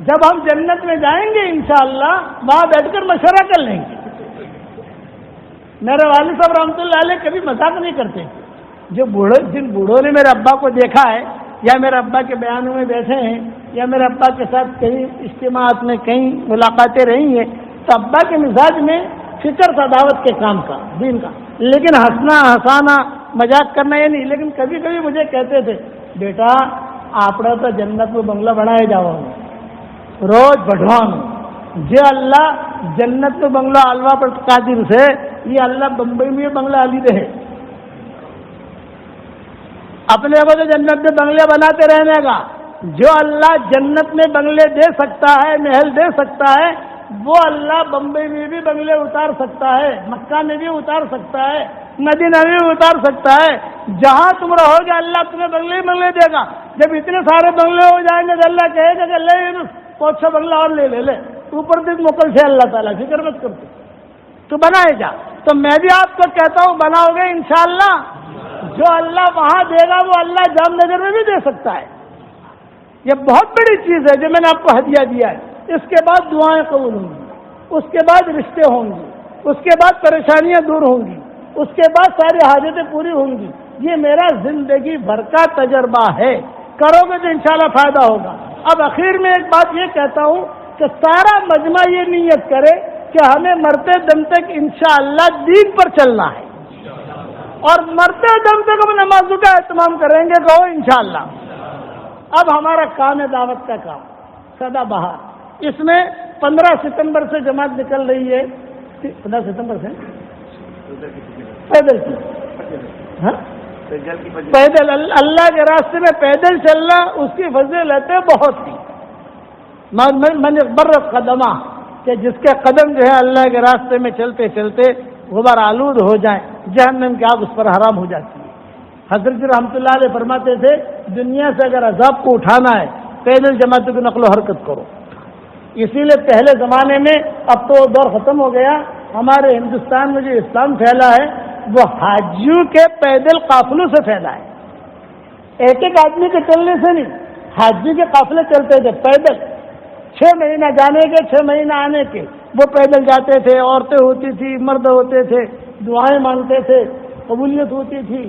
جب ہم جنت میں جائیں گے انشاءاللہ وہاں بیٹھ کر مشورہ کر لیں گے. میرے والد صاحب رحمۃ اللہ علیہ کبھی مذاق نہیں کرتے. جن بوڑھوں نے میرے ابا کو دیکھا ہے یا میرے ابا کے بیانوں میں بیٹھے ہیں یا میرے ابا کے ساتھ کہیں اجتماعات میں کہیں ملاقاتیں رہی ہیں، تو ابا کے مزاج میں فکر تھا دعوت کے کام کا، دین کا. لیکن ہنسانا مذاق کرنا یہ نہیں. لیکن کبھی کبھی مجھے کہتے تھے بیٹا آپ تو جنت میں بنگلہ بنائے جاؤ روز بڑھوان جے اللہ جنت میں بنگلہ الوا پر قادر سے، یہ اللہ بمبئی میں بنگلہ علی رہے. اپنے کو تو جنت میں بنگلے بناتے رہنے کا. جو اللہ جنت میں بنگلے دے سکتا ہے، محل دے سکتا ہے، وہ اللہ بمبئی میں بھی بنگلے اتار سکتا ہے، مکہ میں بھی اتار سکتا ہے، مدینہ میں بھی اتار سکتا ہے. جہاں تم رہو گے اللہ تمہیں بنگلے دے گا. جب اتنے سارے بنگلے ہو جائیں گے تو اللہ کہے گا کہ لے 500 بنگلہ اور لے اوپر سے مکل سے اللہ تعالیٰ فکر مت کرتے تو بنائے جا. تو میں بھی آپ کو کہتا ہوں بناؤ گے انشاءاللہ. جو اللہ وہاں دے گا وہ اللہ جام نگر میں بھی دے سکتا ہے. یہ بہت بڑی چیز ہے جو میں نے آپ کو ہدیہ دیا ہے. اس کے بعد دعائیں قبول ہوں گی، اس کے بعد رشتے ہوں گی، اس کے بعد پریشانیاں دور ہوں گی، اس کے بعد ساری حاجتیں پوری ہوں گی. یہ میرا زندگی بھر کا تجربہ ہے. کرو گے تو انشاءاللہ فائدہ ہوگا. اب اخیر میں ایک بات یہ کہتا ہوں کہ سارا مجمع یہ نیت کرے کہ ہمیں مرتے دم تک انشاءاللہ دین پر چلنا ہے، اور مرتے دم تک ہم نمازوں کا اہتمام کریں گے. کہو انشاءاللہ. اب ہمارا کام ہے دعوت کا کام سدا بہار. اس میں 15 ستمبر سے جماعت نکل رہی ہے. 15 ستمبر سے پیدل کی، ہاں پیدل اللہ کے راستے میں پیدل چلنا اس کی فضیلت بہت تھی. من برف قدمہ کہ جس کے قدم جو ہے اللہ کے راستے میں چلتے چلتے غبار آلود ہو جائیں، جہنم کی آگ اس پر حرام ہو جاتی ہے. حضرت رحمۃ اللہ علیہ فرماتے تھے دنیا سے اگر عذاب کو اٹھانا ہے پیدل جماعتوں کی نقل و حرکت کرو. اسی لیے پہلے زمانے میں، اب تو دور ختم ہو گیا، ہمارے ہندوستان میں جو اسلام پھیلا ہے وہ حاجیوں کے پیدل قافلوں سے پھیلا ہے. ایک ایک آدمی کے چلنے سے نہیں، حاجی کے قافلے چلتے تھے پیدل. 6 مہینہ جانے کے 6 مہینہ آنے کے وہ پیدل جاتے تھے. عورتیں ہوتی تھی، مرد ہوتے تھے، دعائیں مانگتے تھے، قبولیت ہوتی تھی.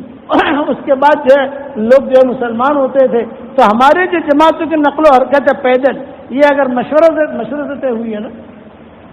اس کے بعد جو ہے لوگ جو ہے مسلمان ہوتے تھے. تو ہمارے جو جماعتوں کی نقل و حرکت ہے پیدل، یہ اگر مشورے سے طے ہوئی ہے نا،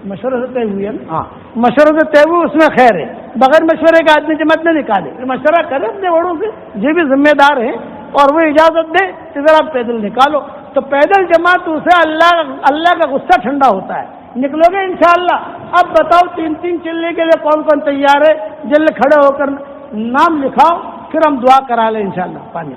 مشورے سے طے ہوئی ہے نا. ہاں مشورے سے طے ہوئی اس میں خیر ہے. بغیر مشورے کے آدمی جماعت نہ نکالے. مشورہ کرے اپنے بڑوں سے جو بھی ذمہ دار ہیں اور وہ اجازت دے کہ ذرا پیدل نکالو. تو پیدل جماعت اسے اللہ کا غصہ ٹھنڈا ہوتا ہے. نکلو گے انشاءاللہ. اب بتاؤ 3 چلنے کے لیے کون کون تیار ہے؟ جلد کھڑے ہو کر نام لکھاؤ, پھر ہم دعا کرا لیں انشاءاللہ پانی.